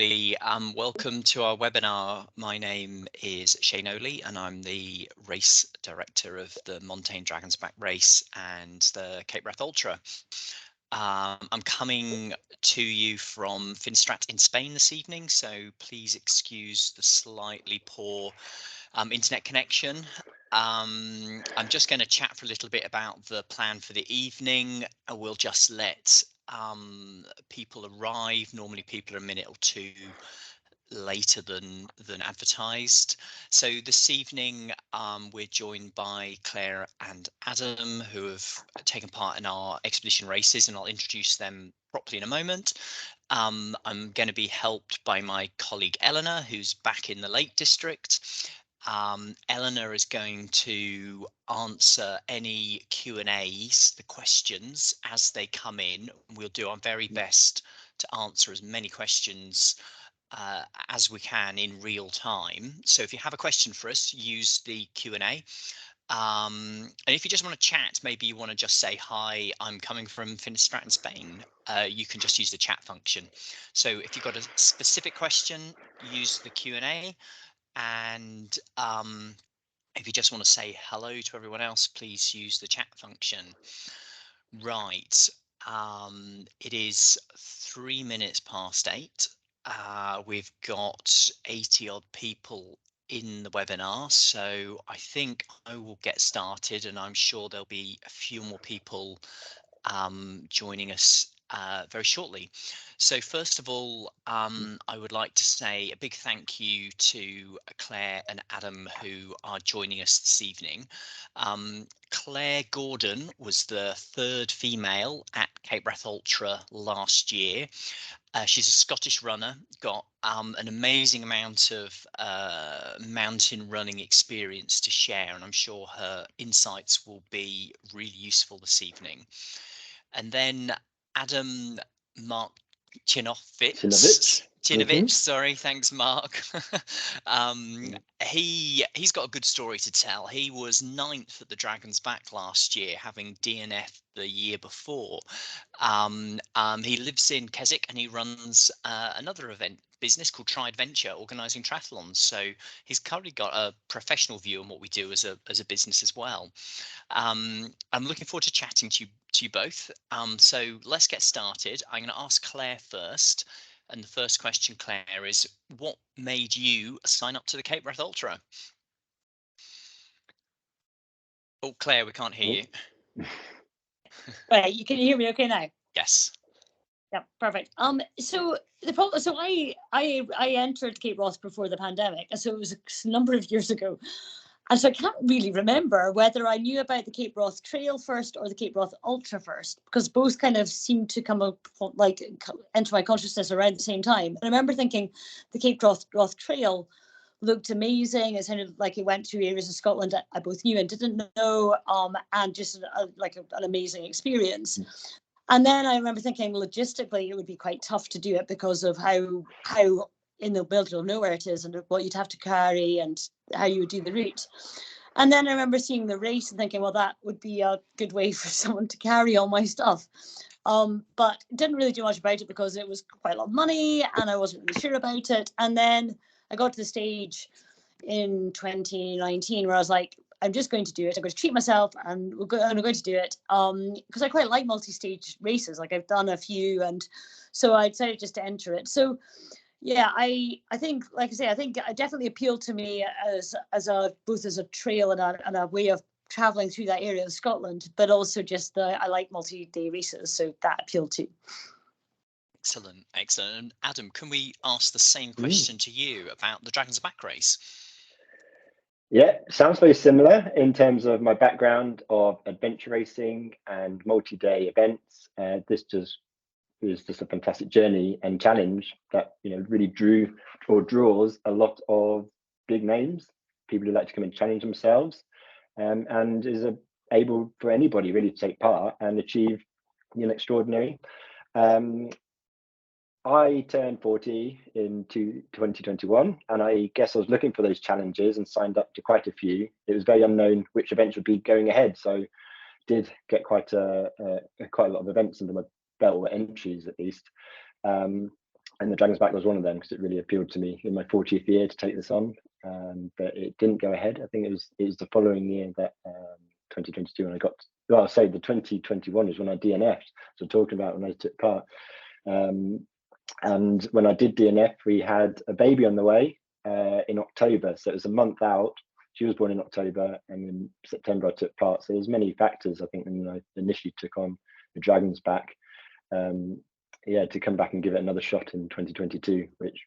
everybody. Welcome to our webinar. My name is Shane Ohly and I'm the race director of the Montane Dragon's Back race and the Cape Wrath Ultra. I'm coming to you from Finstrat in Spain this evening, so please excuse the slightly poor internet connection. I'm just going to chat for a little bit about the plan for the evening. We'll just let people arrive. Normally people are a minute or two later than advertised. So this evening we're joined by Claire and Adam, who have taken part in our expedition races, and I'll introduce them properly in a moment. I'm going to be helped by my colleague Eleanor, who's back in the Lake District. Eleanor is going to answer any Q&As, the questions as they come in. We'll do our very best to answer as many questions as we can in real time. So if you have a question for us, use the Q&A. And if you just want to chat, maybe you want to just say, hi, I'm coming from Finstrat in Spain, you can just use the chat function. So if you've got a specific question, use the Q&A. And if you just want to say hello to everyone else, please use the chat function. Right. It is 3 minutes past 8. We've got 80 odd people in the webinar, so I think I will get started, and I'm sure there'll be a few more people joining us very shortly. So first of all, I would like to say a big thank you to Claire and Adam, who are joining us this evening. Claire Gordon was the 3rd female at Cape Wrath Ultra last year. She's a Scottish runner, got an amazing amount of mountain running experience to share, and I'm sure her insights will be really useful this evening. And then Adam Marcinowicz, sorry, thanks Mark. He's got a good story to tell. He was 9th at the Dragon's Back last year, having DNF the year before. He lives in Keswick and he runs another event business called Tri-Adventure, organising triathlons. So he's currently got a professional view on what we do as a business as well. I'm looking forward to chatting to you both. So let's get started. I'm going to ask Claire first. And the first question, Claire, is what made you sign up to the Cape Wrath Ultra? Oh, Claire, we can't hear you. Right, you can hear me okay now? Yes. Yeah, perfect. So the problem, so I entered Cape Wrath before the pandemic, and so it was a number of years ago. And so I can't really remember whether I knew about the Cape Wrath Trail first or the Cape Wrath Ultra first, because both kind of seemed to come up, like, enter my consciousness around the same time. And I remember thinking the Cape Wrath Trail looked amazing. It sounded like it went through areas of Scotland I both knew and didn't know, and just like an amazing experience. And then I remember thinking logistically it would be quite tough to do it because of how in the middle of nowhere it is, and what you'd have to carry and how you would do the route. And then I remember seeing the race and thinking, well, that would be a good way for someone to carry all my stuff. But didn't really do much about it because it was quite a lot of money and I wasn't really sure about it. And then I got to the stage in 2019 where I was like, I'm just going to do it. I'm going to treat myself and I'm going to do it because I quite like multi-stage races. Like I've done a few, and so I decided just to enter it. So yeah, I think, like I say, I think it definitely appealed to me as both as a trail and a way of traveling through that area of Scotland, but also just I like multi-day races, so that appealed too. Excellent, excellent. And Adam, can we ask the same question to you about the Dragon's Back race? Yeah, sounds very similar in terms of my background of adventure racing and multi-day events. This just is just a fantastic journey and challenge that really drew or draws a lot of big names, people who like to come and challenge themselves, and is able for anybody really to take part and achieve extraordinary. I turned 40 in 2021, and I guess I was looking for those challenges and signed up to quite a few. It was very unknown which events would be going ahead, so did get quite a lot of events under my belt, or entries at least. And the Dragon's Back was one of them because it really appealed to me in my 40th year to take this on. But it didn't go ahead. I think it was the following year that 2022 when I got, well, I'll say the 2021 is when I DNF'd. So talking about when I took part. And when I did DNF, we had a baby on the way in October. So it was a month out. She was born in October, and in September I took part. So there's many factors, I think, when I initially took on the Dragon's Back. Yeah, to come back and give it another shot in 2022, which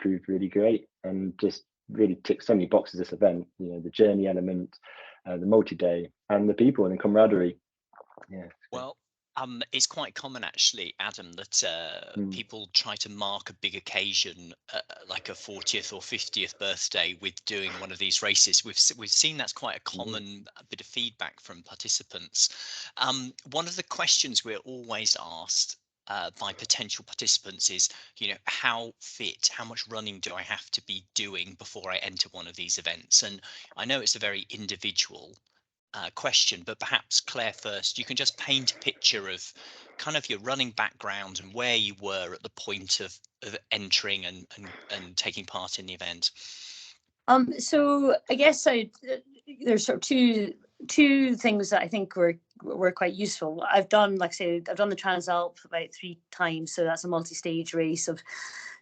proved really great and just really ticked so many boxes. This event, you know, the journey element, the multi-day, and the people and the camaraderie. Yeah. Well, it's quite common actually, Adam, that people try to mark a big occasion, like a 40th or 50th birthday, with doing one of these races. We've seen that's quite a common bit of feedback from participants. One of the questions we're always asked by potential participants is, you know, how much running do I have to be doing before I enter one of these events? And I know it's a very individual question, but perhaps Claire first, you can just paint a picture of kind of your running background and where you were at the point of entering and taking part in the event. So I guess there's sort of two things that I think were quite useful. I've done, like I say, I've done the Transalp about 3 times, so that's a multi-stage race of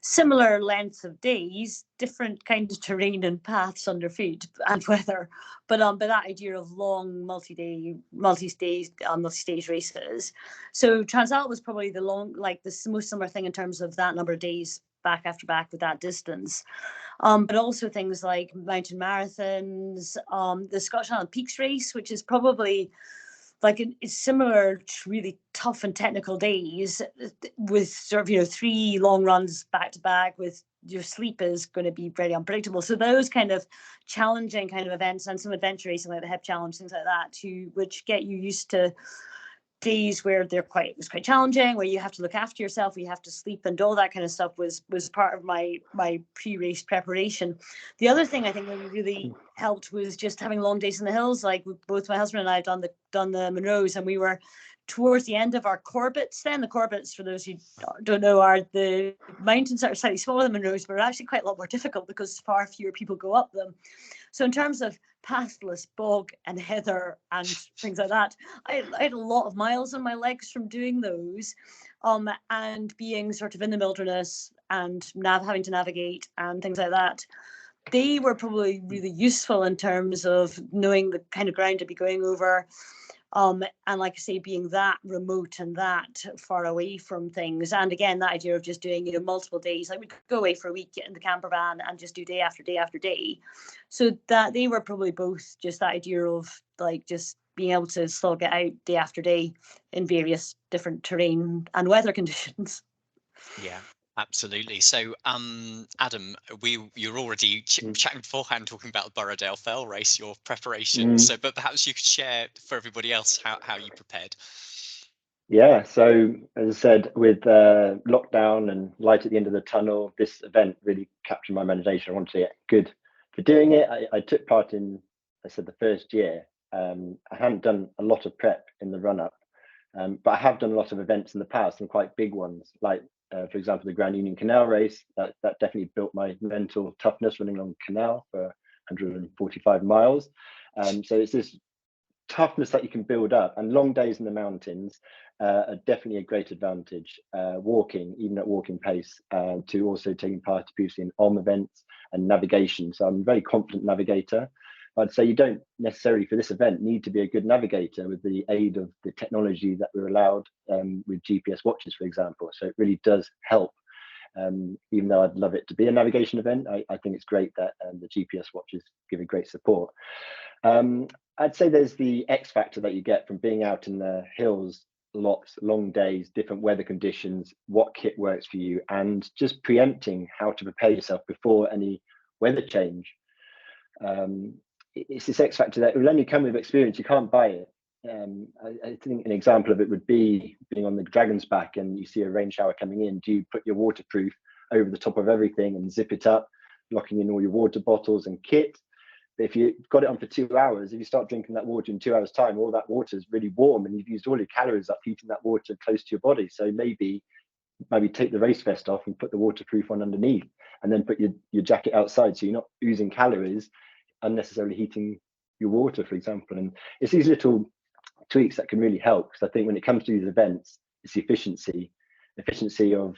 similar lengths of days, different kinds of terrain and paths underfoot and weather, but that idea of long multi-stage races. So Transalp was probably the most similar thing in terms of that number of days back after back with that distance. But also things like mountain marathons, the Scottish Highland Peaks race, which is probably like it's similar to really tough and technical days with sort of, you know, 3 long runs back to back with your sleep is going to be very unpredictable. So those kind of challenging kind of events and some adventure racing like the Hip Challenge, things like that, which get you used to days where it was quite challenging, where you have to look after yourself, where you have to sleep, and all that kind of stuff was part of my pre-race preparation. The other thing I think that really helped was just having long days in the hills. Like both my husband and I have done the Munros, and we were towards the end of our Corbetts. Then the Corbetts, for those who don't know, are the mountains that are slightly smaller than Munros, but are actually quite a lot more difficult because far fewer people go up them. So in terms of pathless bog and heather and things like that, I had a lot of miles on my legs from doing those, and being sort of in the wilderness and having to navigate and things like that. They were probably really useful in terms of knowing the kind of ground to be going over. And like I say, being that remote and that far away from things. And again, that idea of just doing, you know, multiple days, like we could go away for a week, get in the camper van and just do day after day after day. So that they were probably both just that idea of like just being able to slog it out day after day in various different terrain and weather conditions. Yeah. Absolutely. So, Adam, you're already chatting beforehand, talking about the Borrowdale Fell race, your preparation. So, but perhaps you could share for everybody else how you prepared. Yeah. So, as I said, with lockdown and light at the end of the tunnel, this event really captured my imagination. I wanted to get good for doing it. I took part in, I said, the first year. I hadn't done a lot of prep in the run up, but I have done a lot of events in the past, and quite big ones, like for example, the Grand Union Canal race. That definitely built my mental toughness, running along the canal for 145 miles. So it's this toughness that you can build up, and long days in the mountains are definitely a great advantage. Walking, even at walking pace, to also taking part previously in events and navigation. So I'm a very confident navigator. I'd say you don't necessarily for this event need to be a good navigator with the aid of the technology that we're allowed with GPS watches, for example. So it really does help. Even though I'd love it to be a navigation event, I think it's great that the GPS watches give a great support. I'd say there's the X factor that you get from being out in the hills, lots, long days, different weather conditions, what kit works for you, and just preempting how to prepare yourself before any weather change. It's this X factor that will only come with experience. You can't buy it. I think an example of it would be being on the Dragon's Back and you see a rain shower coming in. Do you put your waterproof over the top of everything and zip it up, locking in all your water bottles and kit? But if you've got it on for 2 hours, if you start drinking that water in 2 hours' time, all that water is really warm and you've used all your calories up heating that water close to your body. So maybe maybe take the race vest off and put the waterproof on underneath, and then put your jacket outside, so you're not using calories, unnecessarily heating your water, for example. And it's these little tweaks that can really help, because I think when it comes to these events, it's the efficiency of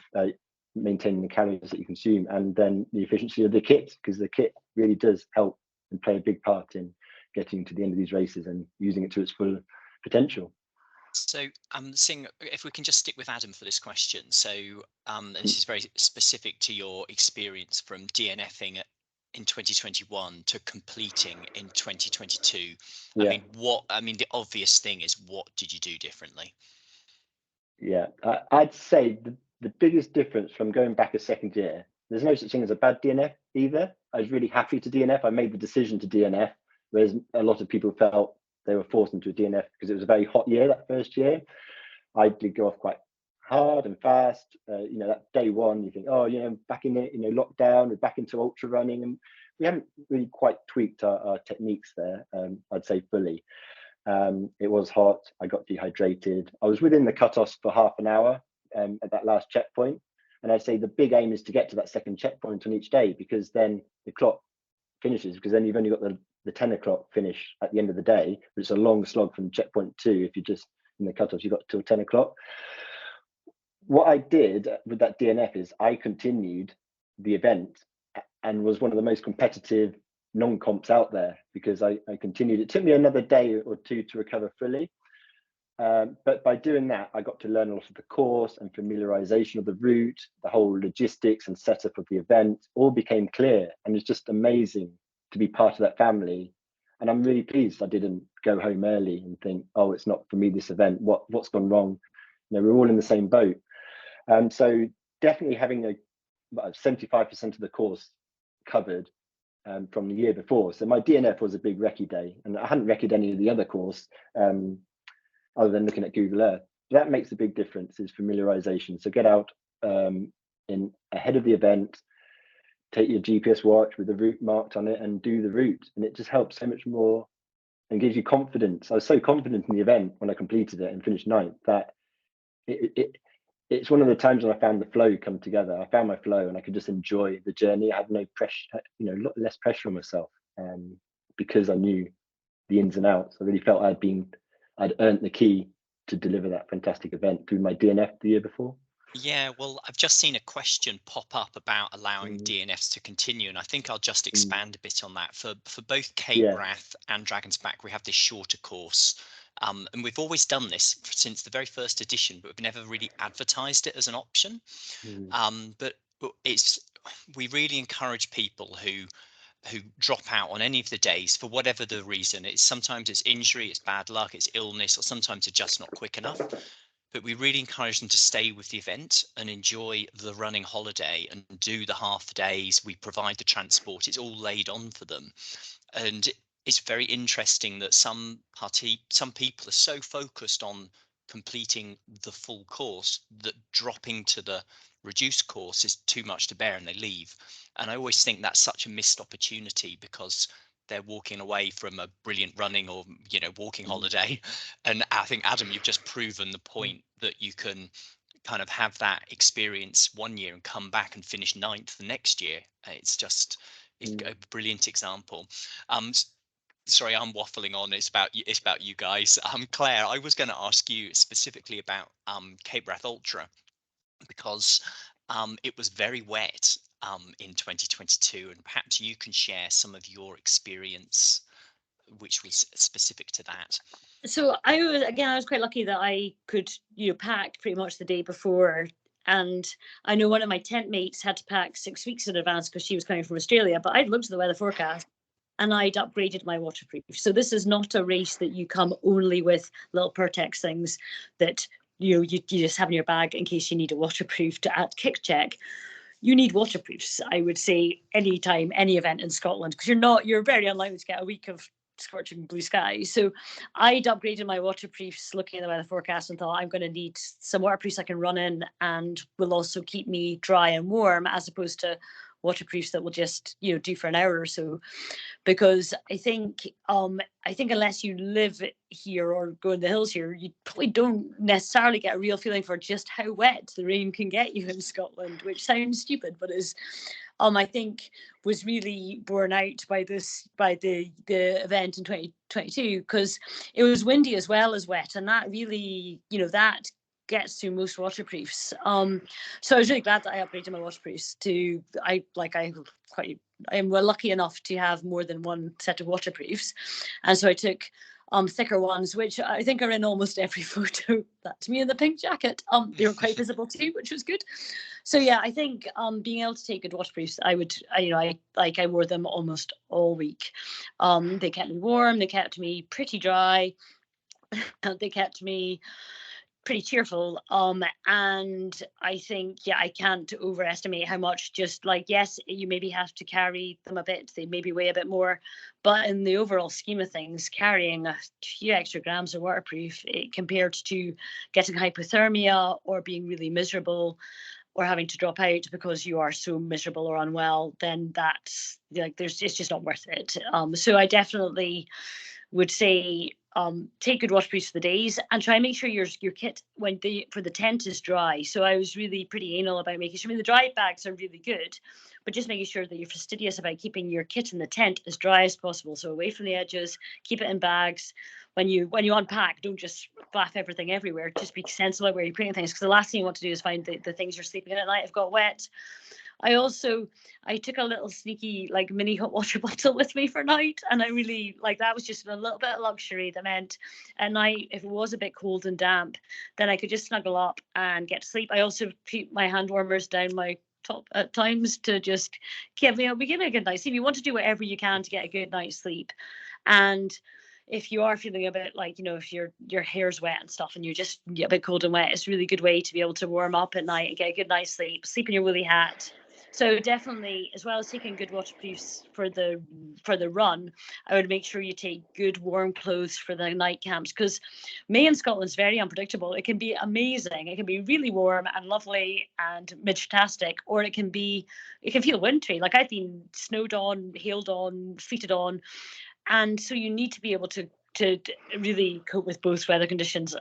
maintaining the calories that you consume, and then the efficiency of the kit, because the kit really does help and play a big part in getting to the end of these races and using it to its full potential. So I'm seeing if we can just stick with Adam for this question. So and this is very specific to your experience from DNFing in 2021 to completing in 2022. Yeah. I mean, the obvious thing is, what did you do differently? Yeah, I'd say the biggest difference from going back a second year, there's no such thing as a bad DNF either. I was really happy to DNF. I made the decision to DNF, whereas a lot of people felt they were forced into a DNF because it was a very hot year that first year. I did go off quite hard and fast. That day one, you think, oh, back in it, lockdown, we're back into ultra running, and we haven't really quite tweaked our techniques there. I'd say fully. It was hot. I got dehydrated. I was within the cutoffs for half an hour at that last checkpoint. And I'd say the big aim is to get to that second checkpoint on each day, because then the clock finishes, because then you've only got the 10 o'clock finish at the end of the day. But it's a long slog from checkpoint 2. If you're just in the cutoffs, you've got till 10 o'clock. What I did with that DNF is I continued the event and was one of the most competitive non-comps out there, because I continued. It took me another day or two to recover fully, but by doing that, I got to learn a lot of the course and familiarization of the route. The whole logistics and setup of the event all became clear, and it's just amazing to be part of that family. And I'm really pleased I didn't go home early and think, oh, it's not for me, this event, what's gone wrong. We're all in the same boat. So definitely having 75% of the course covered from the year before. So my DNF was a big recce day, and I hadn't recce'd any of the other course other than looking at Google Earth. That makes a big difference, is familiarization. So get out in ahead of the event, take your GPS watch with the route marked on it and do the route. And it just helps so much more and gives you confidence. I was so confident in the event when I completed it and finished 9th that it's one of the times when I found the flow come together. I found my flow and I could just enjoy the journey. I had no pressure, less pressure on myself, because I knew the ins and outs. I really felt I'd earned the key to deliver that fantastic event through my DNF the year before. Yeah, well, I've just seen a question pop up about allowing DNFs to continue, and I think I'll just expand a bit on that. For both Cape Wrath and Dragon's Back, we have this shorter course, and we've always done this since the very first edition, but we've never really advertised it as an option. But we really encourage people who drop out on any of the days for whatever the reason. Sometimes it's injury, it's bad luck, it's illness, or sometimes they're just not quick enough. But we really encourage them to stay with the event and enjoy the running holiday and do the half days. We provide the transport. It's all laid on for them. And it's very interesting that some people are so focused on completing the full course that dropping to the reduced course is too much to bear and they leave. And I always think that's such a missed opportunity, because they're walking away from a brilliant running or walking holiday. And I think, Adam, you've just proven the point that you can kind of have that experience one year and come back and finish 9th the next year. It's a brilliant example. Sorry, I'm waffling on. It's about you guys. Claire, I was going to ask you specifically about Cape Wrath Ultra, because it was very wet in 2022, and perhaps you can share some of your experience which was specific to that. So I was quite lucky that I could pack pretty much the day before, and I know one of my tent mates had to pack 6 weeks in advance because she was coming from Australia, but I'd looked at the weather forecast and I'd upgraded my waterproof. So this is not a race that you come only with little Pertex things that you just have in your bag in case you need a waterproof at kick check. You need waterproofs, I would say, anytime, any event in Scotland, because you're very unlikely to get a week of scorching blue skies. So I'd upgraded my waterproofs looking at the weather forecast and thought, I'm going to need some waterproofs I can run in and will also keep me dry and warm, as opposed to waterproofs that will just, you know, do for an hour or so. Because I think unless you live here or go in the hills here, you probably don't necessarily get a real feeling for just how wet the rain can get you in Scotland, which sounds stupid, but is I think was really borne out by the event in 2022, because it was windy as well as wet, and that really, you know, that gets through most waterproofs. So I was really glad that I upgraded my waterproofs to I am lucky enough to have more than one set of waterproofs, and so I took thicker ones, which I think are in almost every photo. That's me in the pink jacket. They were quite visible too, which was good. So yeah, I think being able to take good waterproofs, I wore them almost all week. They kept me warm, they kept me pretty dry, they kept me pretty cheerful, and I think, yeah, I can't overestimate how much, just like, yes, you maybe have to carry them a bit, they maybe weigh a bit more, but in the overall scheme of things, carrying a few extra grams of waterproof, compared to getting hypothermia or being really miserable or having to drop out because you are so miserable or unwell, then that's like, it's just not worth it. So I definitely would say, take good waterproofs for the days, and try and make sure your kit for the tent is dry. So I was really pretty anal about making sure, I mean, the dry bags are really good, but just making sure that you're fastidious about keeping your kit in the tent as dry as possible. So away from the edges, keep it in bags. When you unpack, don't just faff everything everywhere. Just be sensible about where you're putting things, because the last thing you want to do is find the things you're sleeping in at night have got wet. I took a little sneaky like mini hot water bottle with me for night, and I really like that. Was just a little bit of luxury that meant at night, if it was a bit cold and damp, then I could just snuggle up and get to sleep. I also put my hand warmers down my top at times to just give me a good night's sleep. You want to do whatever you can to get a good night's sleep, and if you are feeling a bit like, you know, if your hair's wet and stuff and you're just a bit cold and wet, it's a really good way to be able to warm up at night and get a good night's sleep. Sleep in your woolly hat. So definitely, as well as taking good waterproofs for the run, I would make sure you take good warm clothes for the night camps, because May in Scotland is very unpredictable. It can be amazing. It can be really warm and lovely and midgetastic, or it can feel wintry. Like I've been snowed on, hailed on, sleeted on, and so you need to be able to really cope with both weather conditions.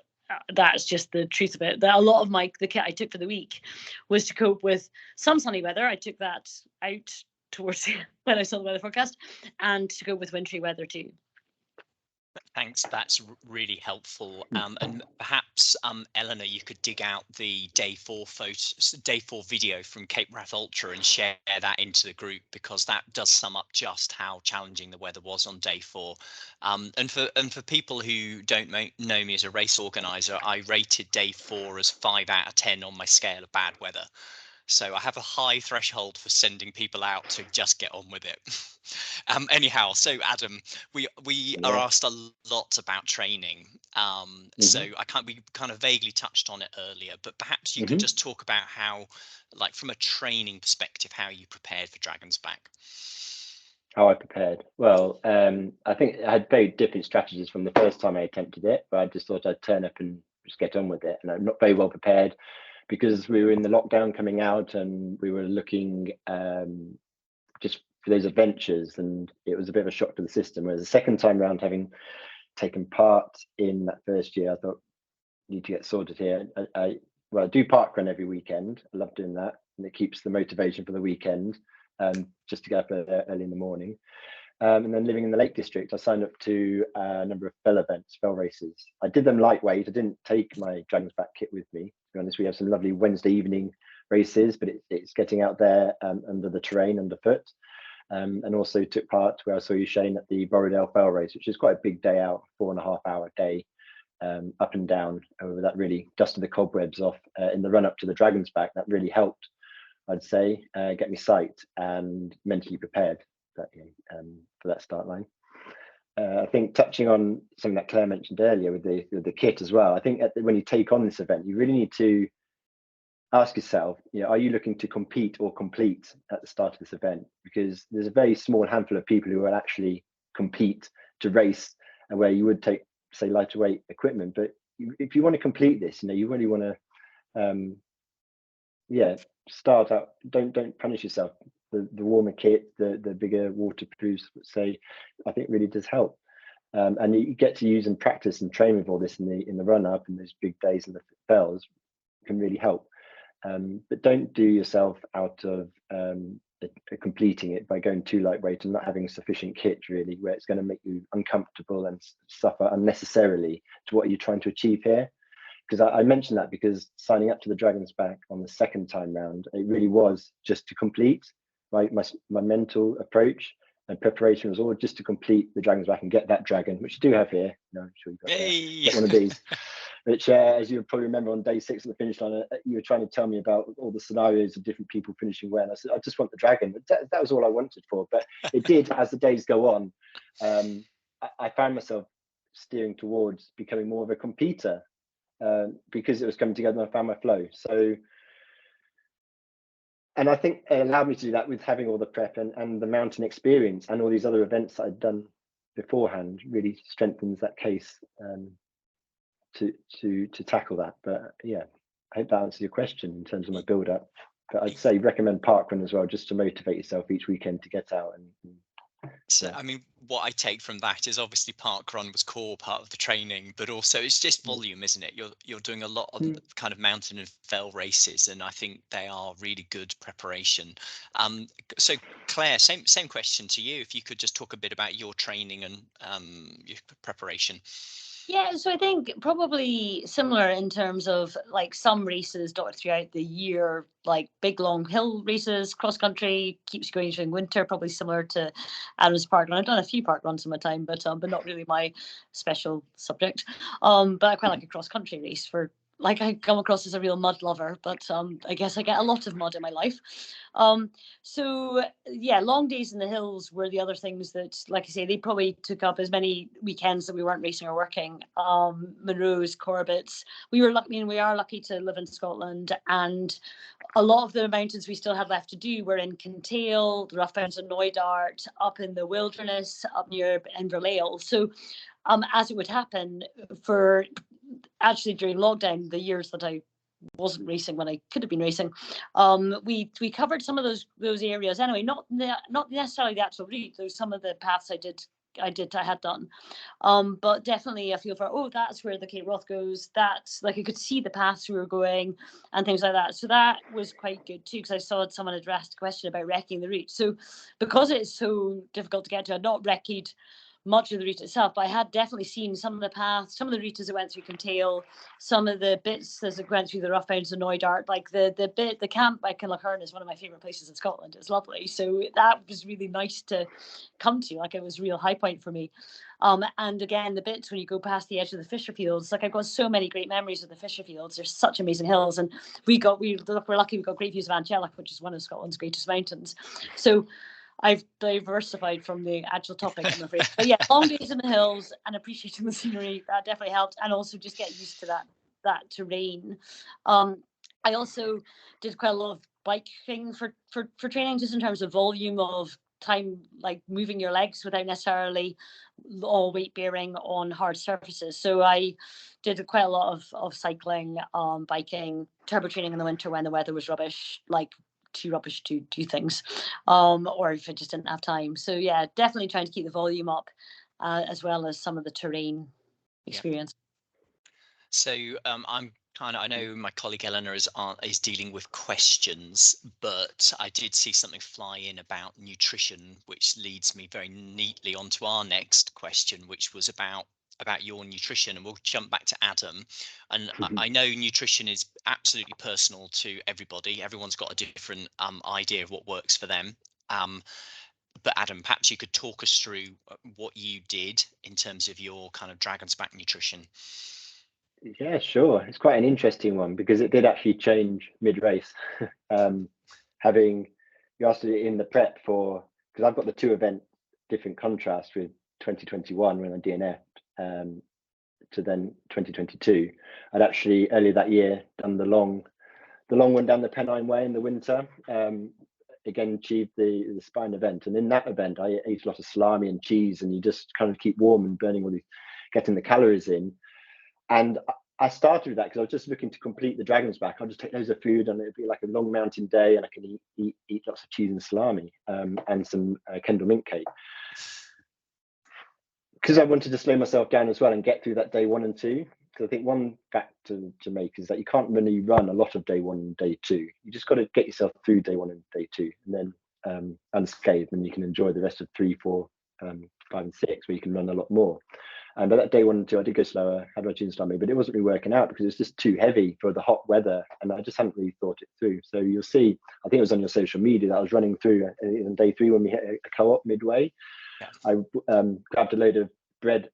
That's just the truth of it. That a lot of the kit I took for the week was to cope with some sunny weather. I took that out towards when I saw the weather forecast, and to go with wintry weather too. Thanks, that's really helpful. And perhaps, Eleanor, you could dig out the day 4 video from Cape Wrath Ultra and share that into the group, because that does sum up just how challenging the weather was on day 4. And for people who don't know me as a race organizer, I rated day 4 as 5 out of 10 on my scale of bad weather. So I have a high threshold for sending people out to just get on with it. Anyhow, so Adam, we are asked a lot about training. So we kind of vaguely touched on it earlier, but perhaps you could just talk about how, like from a training perspective, how you prepared for Dragon's Back. How I prepared? Well, I think I had very different strategies from the first time I attempted it, but I just thought I'd turn up and just get on with it. And I'm not very well prepared, because we were in the lockdown coming out, and we were looking just for those adventures, and it was a bit of a shock to the system. Whereas the second time around, having taken part in that first year, I thought, need to get sorted here. I do parkrun every weekend. I love doing that, and it keeps the motivation for the weekend, just to get up early in the morning. And then living in the Lake District, I signed up to a number of fell events, fell races. I did them lightweight. I didn't take my Dragon's Back kit with me. To be honest, we have some lovely Wednesday evening races, but it's getting out there under the terrain, underfoot. And also took part, where I saw you, Shane, at the Borrowdale Fell Race, which is quite a big day out, 4.5 hour day, up and down. That really dusted the cobwebs off in the run up to the Dragon's Back. That really helped, I'd say, get me psyched and mentally prepared for that start line. I think touching on something that Claire mentioned earlier with the kit as well, I think when you take on this event, you really need to ask yourself, are you looking to compete or complete at the start of this event? Because there's a very small handful of people who will actually compete to race, and where you would take, say, lighter weight equipment. But if you want to complete this, you really want to start out. Don't punish yourself. the warmer kit, the bigger waterproofs, say, I think really does help. And you get to use and practice and train with all this in the run up, and those big days and the fells can really help. But don't do yourself out of completing it by going too lightweight and not having sufficient kit, really, where it's going to make you uncomfortable and suffer unnecessarily to what you're trying to achieve here. Because I mentioned that because signing up to the Dragon's Back on the second time round, it really was just to complete. My mental approach and preparation was all just to complete the Dragon's Back and get that dragon, which you do have here. No, I'm sure you've got get one of these. Which, as you probably remember, on day 6 at the finish line, you were trying to tell me about all the scenarios of different people finishing where. And I said, I just want the dragon. That was all I wanted for. But it did, as the days go on, I found myself steering towards becoming more of a completer because it was coming together and I found my flow. So, and I think it allowed me to do that with having all the prep and the mountain experience and all these other events that I'd done beforehand really strengthens that case. To tackle that. But yeah, I hope that answers your question in terms of my build up. But I'd say recommend parkrun as well, just to motivate yourself each weekend to get out. So I mean, what I take from that is obviously parkrun was core part of the training, but also it's just volume, isn't it? You're doing a lot of kind of mountain and fell races, and I think they are really good preparation. So Claire, same question to you. If you could just talk a bit about your training and your preparation. Yeah, so I think probably similar in terms of like some races dotted throughout the year, like big long hill races, cross country, keeps going during winter, probably similar to Adam's parkrun. I've done a few parkruns in my time, but not really my special subject. But I quite like a cross country race for. Like I come across as a real mud lover, but I guess I get a lot of mud in my life. So yeah, long days in the hills were the other things that, like I say, they probably took up as many weekends that we weren't racing or working. Monroe's, Corbett's. We are lucky to live in Scotland, and a lot of the mountains we still had left to do were in Kintail, the Rough Mountains of Knoydart, up in the wilderness, up near Inverleigh. So as it would happen for actually during lockdown, the years that I wasn't racing when I could have been racing, we covered some of those areas anyway. Not necessarily the actual route. There's some of the paths I had done, but definitely I feel for that's where the Cape Wrath goes. That's like I could see the paths we were going and things like that. So that was quite good too, because I saw someone had asked a question about wrecking the route. So because it's so difficult to get to, I'd not wrecked much of the route itself, but I had definitely seen some of the paths, some of the routes that went through Kintail, some of the bits as it went through the Rough Mountains of Knoydart. Like the camp by Kinlochern is one of my favourite places in Scotland. It's lovely. So that was really nice to come to. Like it was a real high point for me. And again, the bits when you go past the edge of the Fisher Fields, like I've got so many great memories of the Fisher Fields. There's such amazing hills, and we're lucky we got great views of Angelic, which is one of Scotland's greatest mountains. So I've diversified from the actual topic, I'm afraid. But yeah, long days in the hills and appreciating the scenery, that definitely helped. And also just get used to that terrain. I also did quite a lot of biking for training, just in terms of volume of time, like moving your legs without necessarily all weight bearing on hard surfaces. So I did quite a lot of cycling, biking, turbo training in the winter when the weather was rubbish, like too rubbish to do things, or if I just didn't have time. So yeah, definitely trying to keep the volume up, as well as some of the terrain experience. So I know my colleague Eleanor is dealing with questions, but I did see something fly in about nutrition, which leads me very neatly onto our next question, which was about your nutrition, and we'll jump back to Adam. And I know nutrition is absolutely personal to everybody. Everyone's got a different idea of what works for them. But Adam, perhaps you could talk us through what you did in terms of your kind of Dragon's Back nutrition. Yeah, sure. It's quite an interesting one because it did actually change mid-race. You asked it in the prep because I've got the 2 event different contrast with 2021 when I DNF'd to then 2022. I'd actually earlier that year done the long one down the Pennine Way in the winter. Again, achieved the spine event, and in that event I ate a lot of salami and cheese, and you just kind of keep warm and burning getting the calories in. And I started with that because I was just looking to complete the Dragon's Back. I'll just take loads of food, and it'd be like a long mountain day, and I can eat lots of cheese and salami, and some Kendal mint cake. Because I wanted to slow myself down as well and get through that day 1 and 2. Because I think one fact to make is that you can't really run a lot of day 1 and day 2. You just got to get yourself through day 1 and day 2, and then unscathed, and you can enjoy the rest of 3, 4, 5, and 6, where you can run a lot more. But that day 1 and 2, I did go slower, had my cheese and salami, but it wasn't really working out because it was just too heavy for the hot weather, and I just hadn't really thought it through. So you'll see, I think it was on your social media that I was running through on day 3 when we hit a co-op midway. Yeah. I grabbed a load of bread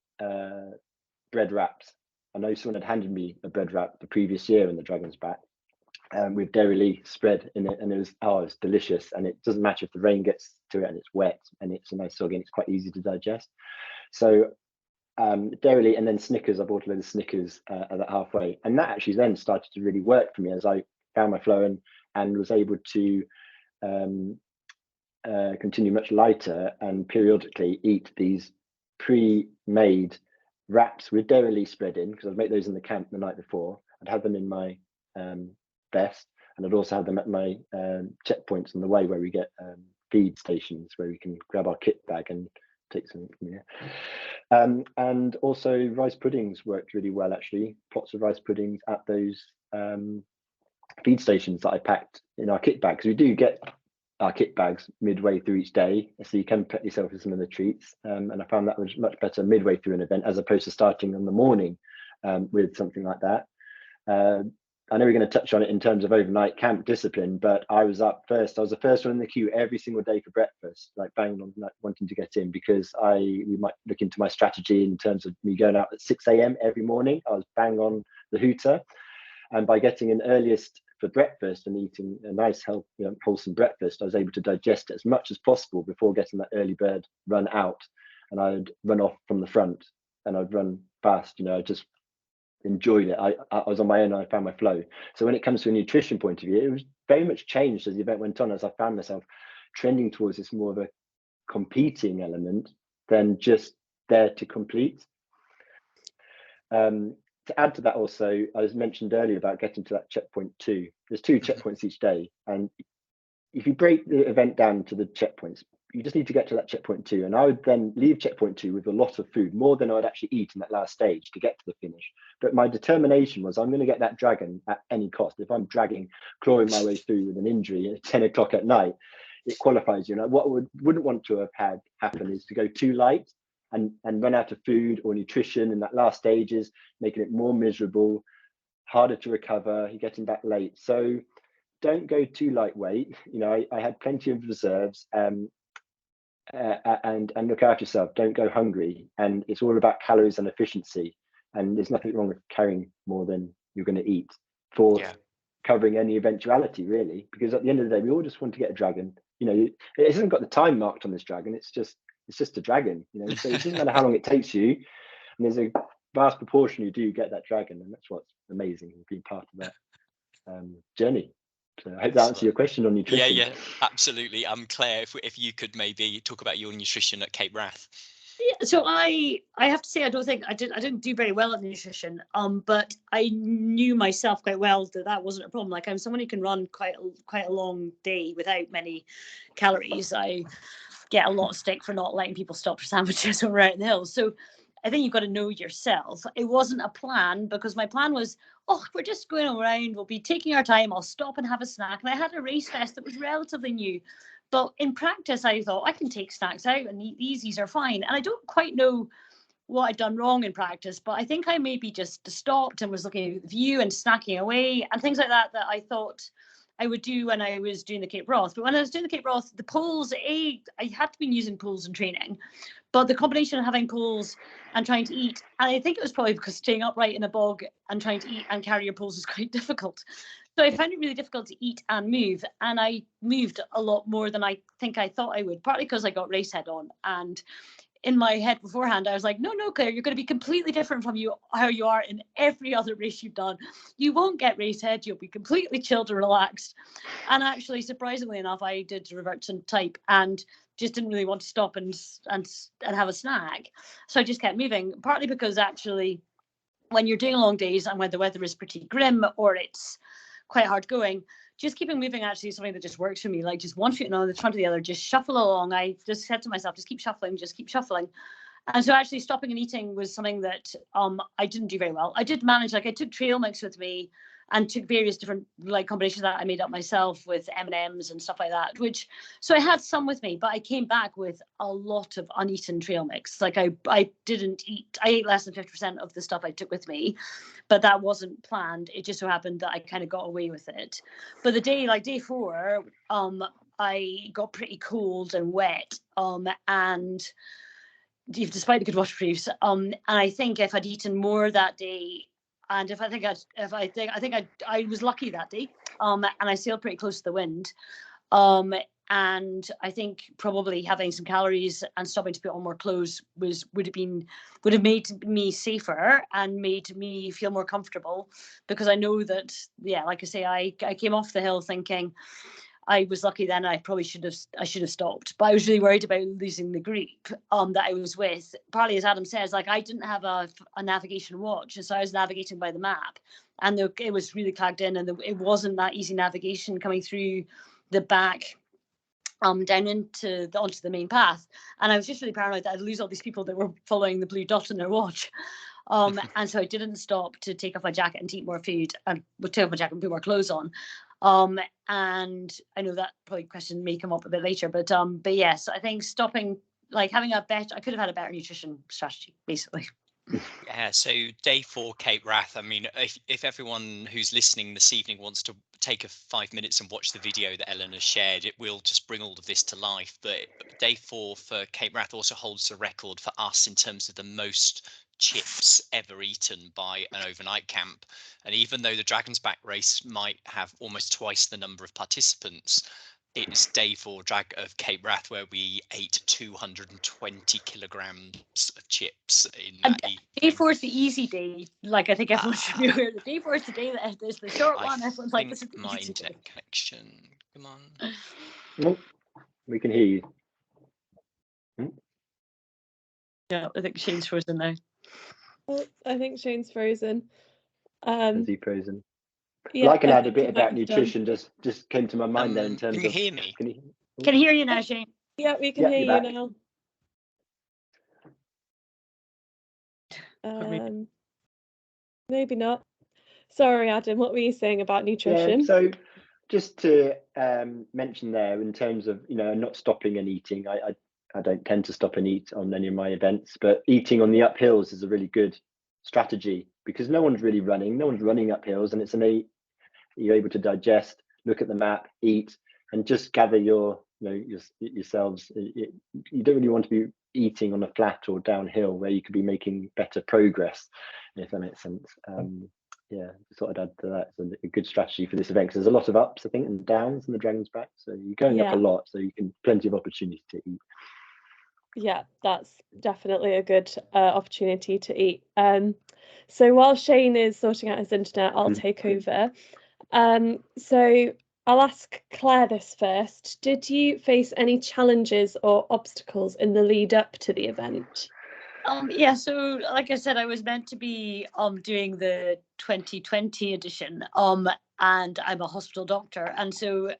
wraps. I know someone had handed me a bread wrap the previous year in the Dragon's Back, with dairy spread in it, and it was delicious. And it doesn't matter if the rain gets to it and it's wet, and it's a nice soggy, and it's quite easy to digest. So dairy, and then Snickers. I bought a load of Snickers at that halfway, and that actually then started to really work for me as I found my flow and was able to continue much lighter and periodically eat these pre-made wraps with dairy spread in, because I'd make those in the camp the night before. I'd have them in my vest, and I'd also have them at my checkpoints on the way, where we get feed stations where we can grab our kit bag and take something from here. And also rice puddings worked really well, actually. Pots of rice puddings at those feed stations that I packed in our kit bag, because we do get our kit bags midway through each day, so you can put yourself with some of the treats, and I found that was much better midway through an event as opposed to starting in the morning with something like that. I know we're going to touch on it in terms of overnight camp discipline, but I was up first. I was the first one in the queue every single day for breakfast, like banging on, like wanting to get in, because we might look into my strategy in terms of me going out at 6 a.m. every morning. I was bang on the hooter, and by getting in earliest for breakfast and eating a nice, healthy, wholesome breakfast, I was able to digest it as much as possible before getting that early bird run out. And I'd run off from the front, and I'd run fast. I just enjoyed it. I was on my own, and I found my flow. So when it comes to a nutrition point of view, it was very much changed as the event went on, as I found myself trending towards this more of a competing element than just there to complete. To add to that, also, I was mentioned earlier about getting to that checkpoint 2. There's 2 checkpoints each day, and if you break the event down to the checkpoints, you just need to get to that checkpoint 2. And I would then leave checkpoint 2 with a lot of food, more than I would actually eat in that last stage to get to the finish. But my determination was, I'm going to get that dragon at any cost. If I'm clawing my way through with an injury at 10 o'clock at night, it qualifies you. What wouldn't want to have had happen is to go too light and run out of food or nutrition in that last stages, making it more miserable, harder to recover, you're getting back late. So don't go too lightweight. I had plenty of reserves, and look after yourself. Don't go hungry. And it's all about calories and efficiency. And there's nothing wrong with carrying more than you're going to eat for covering any eventuality, really. Because at the end of the day, we all just want to get a dragon. It hasn't got the time marked on this dragon. It's just a dragon. So it doesn't matter how long it takes you. And there's a vast proportion who do get that dragon, and that's what's amazing, being part of that journey. So I hope that answers your question on nutrition. Yeah, absolutely. Claire, if you could maybe talk about your nutrition at Cape Wrath. Yeah, so I have to say, I didn't do very well at nutrition, but I knew myself quite well that wasn't a problem. Like, I'm someone who can run quite a long day without many calories. I get a lot of stick for not letting people stop for sandwiches when we're out in the hills. So I think you've got to know yourself. It wasn't a plan, because my plan was, we're just going around, we'll be taking our time, I'll stop and have a snack. And I had a race vest that was relatively new. But in practice, I thought, I can take snacks out and these are fine. And I don't quite know what I'd done wrong in practice, but I think I maybe just stopped and was looking at the view and snacking away and things like that I thought I would do when I was doing the Cape Wrath. But when I was doing the Cape Wrath, the poles, I had been using poles in training, but the combination of having poles and trying to eat, and I think it was probably because staying upright in a bog and trying to eat and carry your poles is quite difficult. So I found it really difficult to eat and move, and I moved a lot more than I think I thought I would, partly because I got race head on. And in my head beforehand, I was like, no, Claire, you're going to be completely different from how you are in every other race you've done. You won't get race head. You'll be completely chilled and relaxed. And actually, surprisingly enough, I did revert to type and just didn't really want to stop and have a snack. So I just kept moving, partly because actually when you're doing long days and when the weather is pretty grim or it's quite hard going, just keeping moving actually is something that just works for me. Like just one foot on the front of the other, just shuffle along. I just said to myself, just keep shuffling, just keep shuffling. And so actually stopping and eating was something that I didn't do very well. I did manage, like I took trail mix with me and took various different like combinations that I made up myself with M&Ms and stuff like that, which, so I had some with me, but I came back with a lot of uneaten trail mix. Like I didn't eat, I ate less than 50% of the stuff I took with me, but that wasn't planned. It just so happened that I kind of got away with it. But the day, like day 4, I got pretty cold and wet, and despite the good waterproofs, and I think if I'd eaten more that day, and I was lucky that day, and I sailed pretty close to the wind, and I think probably having some calories and stopping to put on more clothes would have made me safer and made me feel more comfortable, because I know that, yeah, like I say, I came off the hill thinking I was lucky then. I should have stopped, but I was really worried about losing the group that I was with. Partly, as Adam says, like I didn't have a navigation watch, and so I was navigating by the map, and it was really clagged in, and it wasn't that easy navigation coming through the back, down onto the main path. And I was just really paranoid that I'd lose all these people that were following the blue dot on their watch. And so I didn't stop to take off my jacket and to eat more food, and take off my jacket and put more clothes on. And I know that probably question may come up a bit later, but yes, I think stopping, like having I could have had a better nutrition strategy, basically. Yeah, so day 4, Cape Wrath. I mean, if everyone who's listening this evening wants to take 5 minutes and watch the video that Ellen has shared, it will just bring all of this to life. But day 4 for Cape Wrath also holds the record for us in terms of the most chips ever eaten by an overnight camp. And even though the Dragon's Back race might have almost twice the number of participants, it's day 4 of Cape Wrath where we ate 220 kilograms of chips in that evening. Day 4 is the easy day. Like I think everyone should be aware that day 4 is the day that is the short one. Everyone's like, this is the my easy internet day. connection. Come on. Nope. We can hear you. Yeah, I think Shane's frozen now. Oh, I think Shane's frozen. Is he frozen? Yeah, well, I can add a think bit he might about have nutrition. Just came to my mind there in terms can you of. hear me? Can hear you now, Shane. Yeah, we can hear you now. Maybe not. Sorry, Adam, what were you saying about nutrition? Yeah, so just to mention there in terms of, not stopping and eating, I don't tend to stop and eat on any of my events, but eating on the uphills is a really good strategy because no one's running up hills, and it's you're able to digest, look at the map, eat, and just gather yourselves. You don't really want to be eating on a flat or downhill where you could be making better progress, if that makes sense. Yeah, just thought I'd add to that. It's a good strategy for this event because there's a lot of ups, I think, and downs in the Dragon's Back. So you're going up a lot, so you can plenty of opportunity to eat. Yeah, that's definitely a good opportunity to eat. So while Shane is sorting out his internet, I'll take over. So I'll ask Claire this first. Did you face any challenges or obstacles in the lead up to the event? Yeah, so like I said, I was meant to be doing the 2020 edition, and I'm a hospital doctor, and so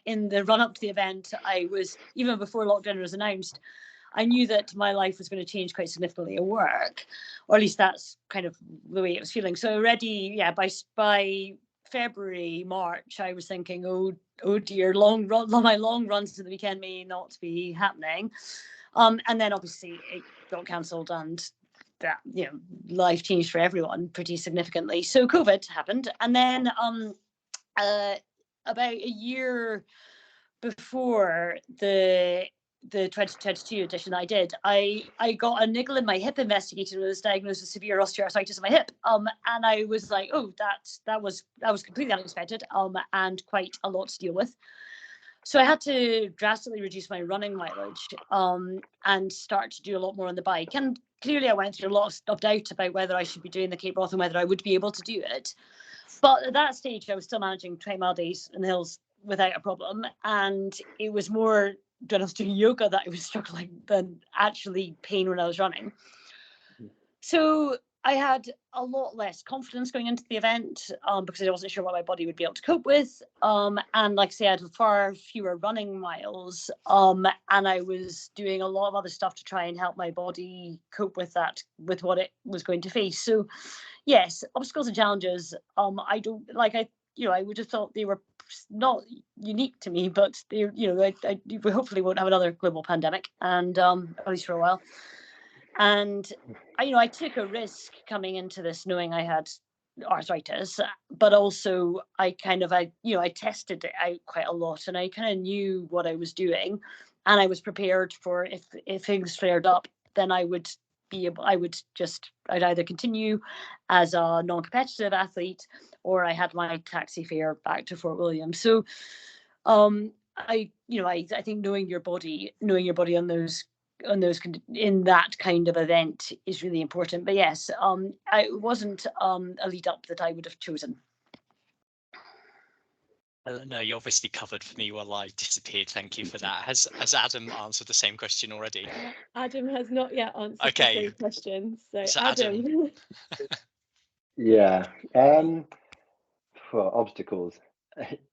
in the run up to the event, I was, even before lockdown was announced, I knew that my life was going to change quite significantly at work, or at least that's kind of the way it was feeling. So already, yeah, by February, March, I was thinking, oh dear, my long runs to the weekend may not be happening. And then obviously it got cancelled, and that, life changed for everyone pretty significantly. So COVID happened, and then about a year before the 2022 edition I did, I got a niggle in my hip investigated and was diagnosed with severe osteoarthritis in my hip. And I was like, oh, that was completely unexpected, and quite a lot to deal with. So I had to drastically reduce my running mileage, and start to do a lot more on the bike. And clearly I went through a lot of doubt about whether I should be doing the Cape Wrath and whether I would be able to do it. But at that stage, I was still managing 20-mile days in the hills without a problem. And it was more when I was doing yoga that I was struggling than actually pain when I was running. So I had a lot less confidence going into the event because I wasn't sure what my body would be able to cope with. And like I say, I had far fewer running miles. And I was doing a lot of other stuff to try and help my body cope with that, with what it was going to face. So yes, obstacles and challenges. I don't like, I would have thought they were not unique to me, but they, we hopefully won't have another global pandemic, and at least for a while. And I took a risk coming into this knowing I had arthritis, but also I tested it out quite a lot, and I kind of knew what I was doing, and I was prepared for if things flared up, then I'd either continue as a non-competitive athlete, or I had my taxi fare back to Fort William. So I think knowing your body on those in that kind of event is really important. But yes, it wasn't a lead up that I would have chosen. No, you obviously covered for me while I disappeared. Thank you for that. Has Adam answered the same question already? Adam has not yet answered the same question. So Adam. Yeah. For obstacles,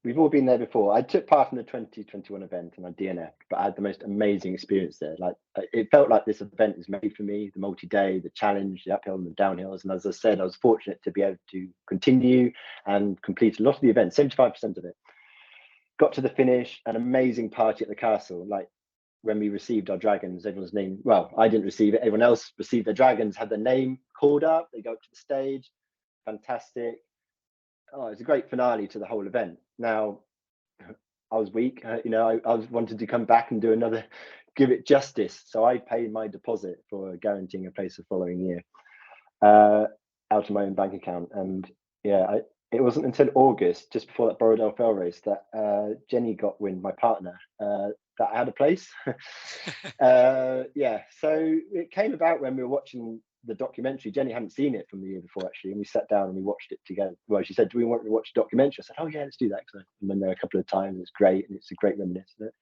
we've all been there before. I took part in the 2021 event and I DNF'd, but I had the most amazing experience there. Like, it felt like this event is made for me, the multi-day, the challenge, the uphill and the downhills. And as I said, I was fortunate to be able to continue and complete a lot of the event, 75% of it. Got to the finish, an amazing party at the castle. Like, when we received our dragons, everyone's name, well, I didn't receive it, everyone else received their dragons, had their name called up, they go up to the stage, fantastic. Oh, it's a great finale to the whole event. Now, I was weak, I wanted to come back and do another, give it justice. So I paid my deposit for guaranteeing a place the following year out of my own bank account. And yeah, it wasn't until August, just before that Borrowdale Fell race, that Jenny got wind, my partner, that I had a place. Yeah, so it came about when we were watching the documentary. Jenny hadn't seen it from the year before, actually, and we sat down and we watched it together. Well, she said, do we want to watch the documentary? I said, oh yeah, let's do that. And then there a couple of times, it's great, and it's a great reminiscence.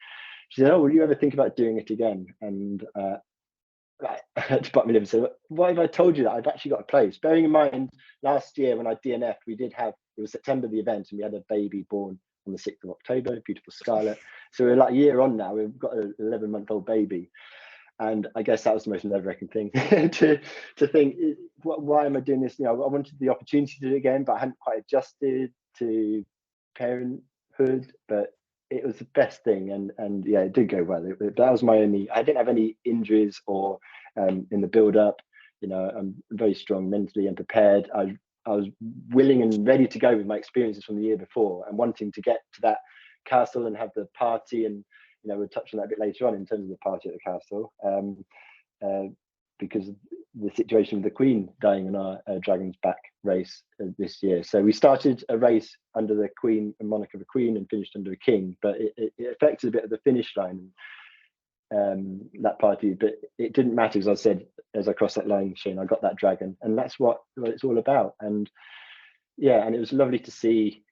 She said, oh, will you ever think about doing it again? And I had to butt my lip and say, why have I told you that? I've actually got a place. Bearing in mind, last year when I DNF'd, it was September, the event, and we had a baby born on the 6th of October, beautiful Scarlett. So we're like a year on now, we've got an 11-month-old baby. And I guess that was the most nerve-wracking thing to think, why am I doing this? I wanted the opportunity to do it again, but I hadn't quite adjusted to parenthood. But it was the best thing, and yeah, it did go well. That was my only. I didn't have any injuries or in the build-up. I'm very strong mentally and prepared. I was willing and ready to go with my experiences from the year before, and wanting to get to that castle and have the party. And we'll touch on that a bit later on in terms of the party at the castle, because of the situation with the Queen dying in our Dragon's Back race this year. So we started a race under the Queen and monarch of a Queen and finished under a King, but it affected a bit of the finish line, that party. But it didn't matter, as I said, as I crossed that line, Shane, I got that dragon, and that's what it's all about. And yeah, and it was lovely to see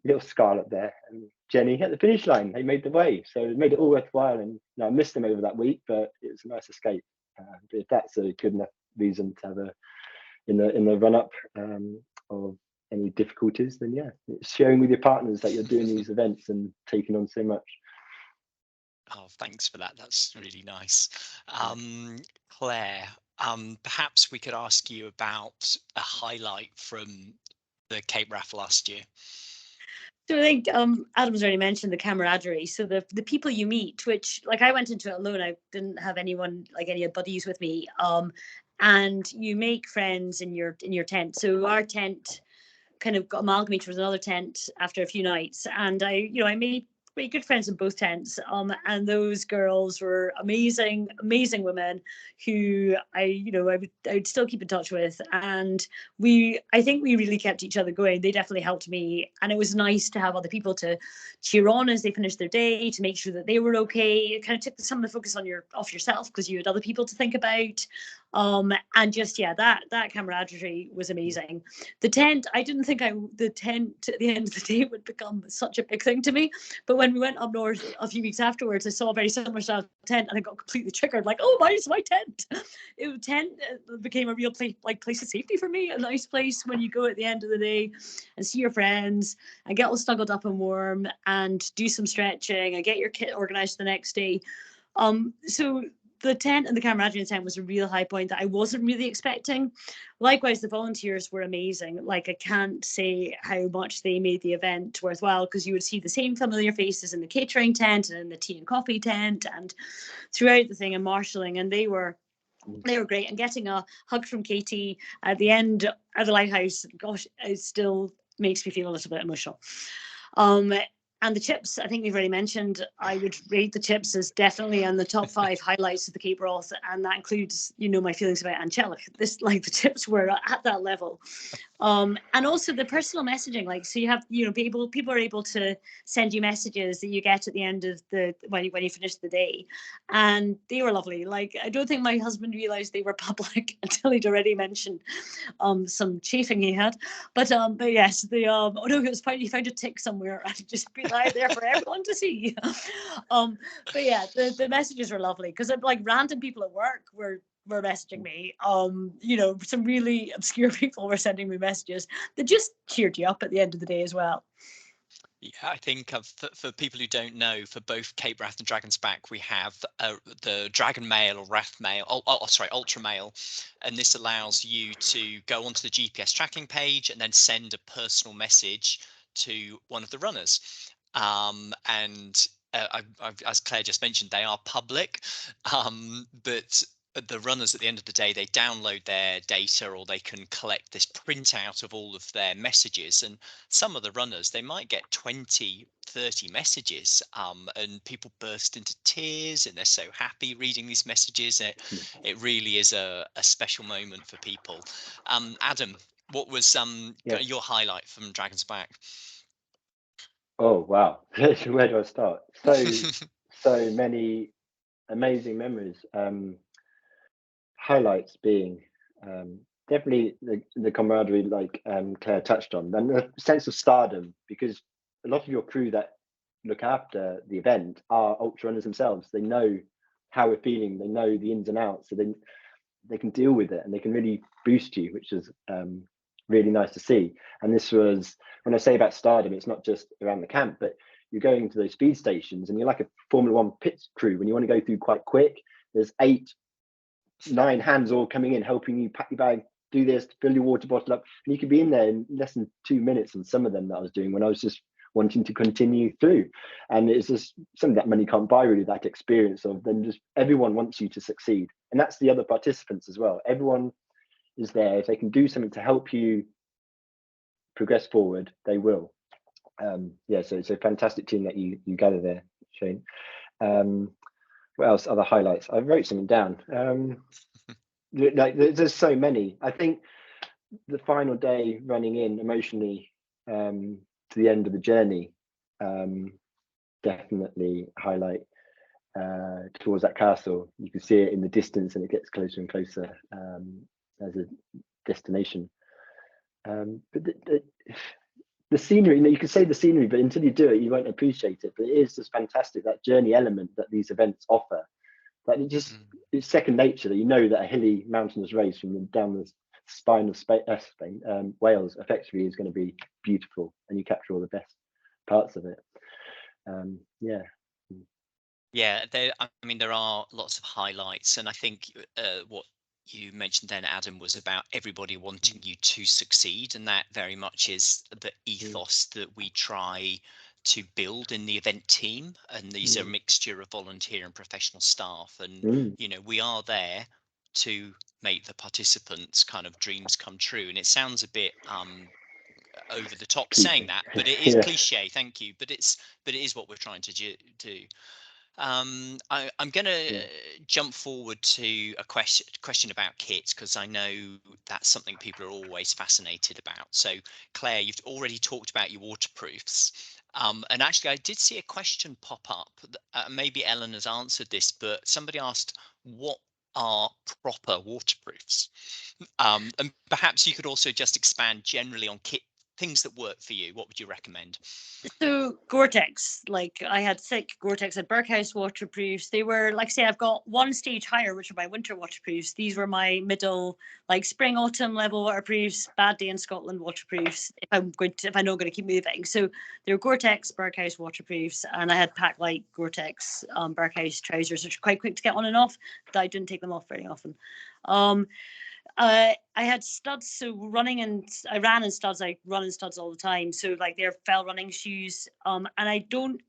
little Scarlett there and Jenny at the finish line. They made the way, so it made it all worthwhile. And I missed them over that week, but it was a nice escape. But if that's a good enough reason to have in the run up of any difficulties, then yeah, it's sharing with your partners that you're doing these events and taking on so much. Oh, thanks for that. That's really nice. Claire, perhaps we could ask you about a highlight from the Cape Wrath last year. So I think Adam's already mentioned the camaraderie. So the people you meet, which, like, I went into it alone. I didn't have anyone, like any buddies with me. And you make friends in your tent. So our tent kind of got amalgamated with another tent after a few nights, and I made good friends in both tents. And those girls were amazing women who I would still keep in touch with. And I think we really kept each other going. They definitely helped me. And it was nice to have other people to cheer on as they finished their day, to make sure that they were okay. It kind of took some of the focus off yourself, because you had other people to think about. And just, yeah, that camaraderie was amazing. The tent, I didn't think the tent at the end of the day would become such a big thing to me, but when we went up north a few weeks afterwards, I saw a very similar style tent and I got completely triggered, like, oh, it's my tent. Tent became a real place of safety for me, a nice place when you go at the end of the day and see your friends and get all snuggled up and warm and do some stretching and get your kit organized the next day. So the tent and the camaraderie in the tent was a real high point that I wasn't really expecting. Likewise, the volunteers were amazing. Like, I can't say how much they made the event worthwhile, because you would see the same familiar faces in the catering tent and in the tea and coffee tent and throughout the thing and marshalling, and they were great. And getting a hug from Katie at the end of the lighthouse, gosh, it still makes me feel a little bit emotional. And the chips, I think we've already mentioned, I would rate the chips as definitely in the top 5 highlights of the Cape Roth, and that includes, my feelings about Angelic. The chips were at that level. And also the personal messaging, so you have, people are able to send you messages that you get at the end of when you finish the day, and they were lovely. I don't think my husband realized they were public until he'd already mentioned some chafing he had, but yes, it was fine. He found a tick somewhere and just been out there for everyone to see. But yeah, the messages were lovely, because random people at work were messaging me. Some really obscure people were sending me messages that just cheered you up at the end of the day as well. Yeah, I think for people who don't know, for both Cape Wrath and Dragon's Back, we have the Dragon Mail or Wrath Mail, Ultra Mail, and this allows you to go onto the GPS tracking page and then send a personal message to one of the runners. And as Claire just mentioned, they are public, but the runners at the end of the day, they download their data, or they can collect this printout of all of their messages. And some of the runners, they might get 20, 30 messages, and people burst into tears and they're so happy reading these messages. It really is a special moment for people. Adam, what was your highlight from Dragon's Back? Oh, wow. Where do I start? So many amazing memories. Highlights being definitely the camaraderie, like Claire touched on, and the sense of stardom, because a lot of your crew that look after the event are ultra runners themselves. They know how we're feeling, they know the ins and outs, so they can deal with it, and they can really boost you, which is really nice to see. And this was, when I say about stardom, it's not just around the camp, but you're going to those speed stations and you're like a Formula One pit crew. When you want to go through quite quick, there's 8, 9 hands all coming in, helping you pack your bag, do this, fill your water bottle up, and you could be in there in less than 2 minutes. And some of them that I was doing when I was just wanting to continue through, and it's just something that money can't buy, really, that experience of then just everyone wants you to succeed. And that's the other participants as well. Everyone is there. If they can do something to help you progress forward, they will. Yeah, so it's a fantastic team that you gather there, Shane. What else? Other highlights? I wrote something down. There's so many. I think the final day running in emotionally to the end of the journey, definitely highlight towards that castle. You can see it in the distance, and it gets closer and closer as a destination. But the scenery, you can say the scenery, but until you do it, you won't appreciate it. But it is just fantastic, that journey element that these events offer. That it's second nature, that you know that a hilly mountainous race down the spine of Spain, Wales, effectively is going to be beautiful, and you capture all the best parts of it. Yeah, there are lots of highlights, and I think what you mentioned then, Adam, was about everybody wanting you to succeed, and that very much is the ethos that we try to build in the event team. And these are a mixture of volunteer and professional staff, and we are there to make the participants' kind of dreams come true. And it sounds a bit over the top saying that, but it is cliche. Thank you, but it is what we're trying to do. I'm going to jump forward to a question about kit, because I know that's something people are always fascinated about. So Claire, you've already talked about your waterproofs, and actually I did see a question pop up. Maybe Ellen has answered this, but somebody asked, what are proper waterproofs. And perhaps you could also just expand generally on things that work for you. What would you recommend? So Gore-Tex, like I had thick Gore-Tex at Berkhouse waterproofs. They were, like I say, I've got one stage higher, which are my winter waterproofs. These were my middle, like spring, autumn level waterproofs, bad day in Scotland waterproofs. If I'm not going to keep moving. So they're Gore-Tex Berkhouse waterproofs, and I had Pack Light Gore-Tex Berkhouse trousers, which are quite quick to get on and off. But I didn't take them off very often. I had studs, so I ran in studs. I run in studs all the time. So like they're fell running shoes. And I think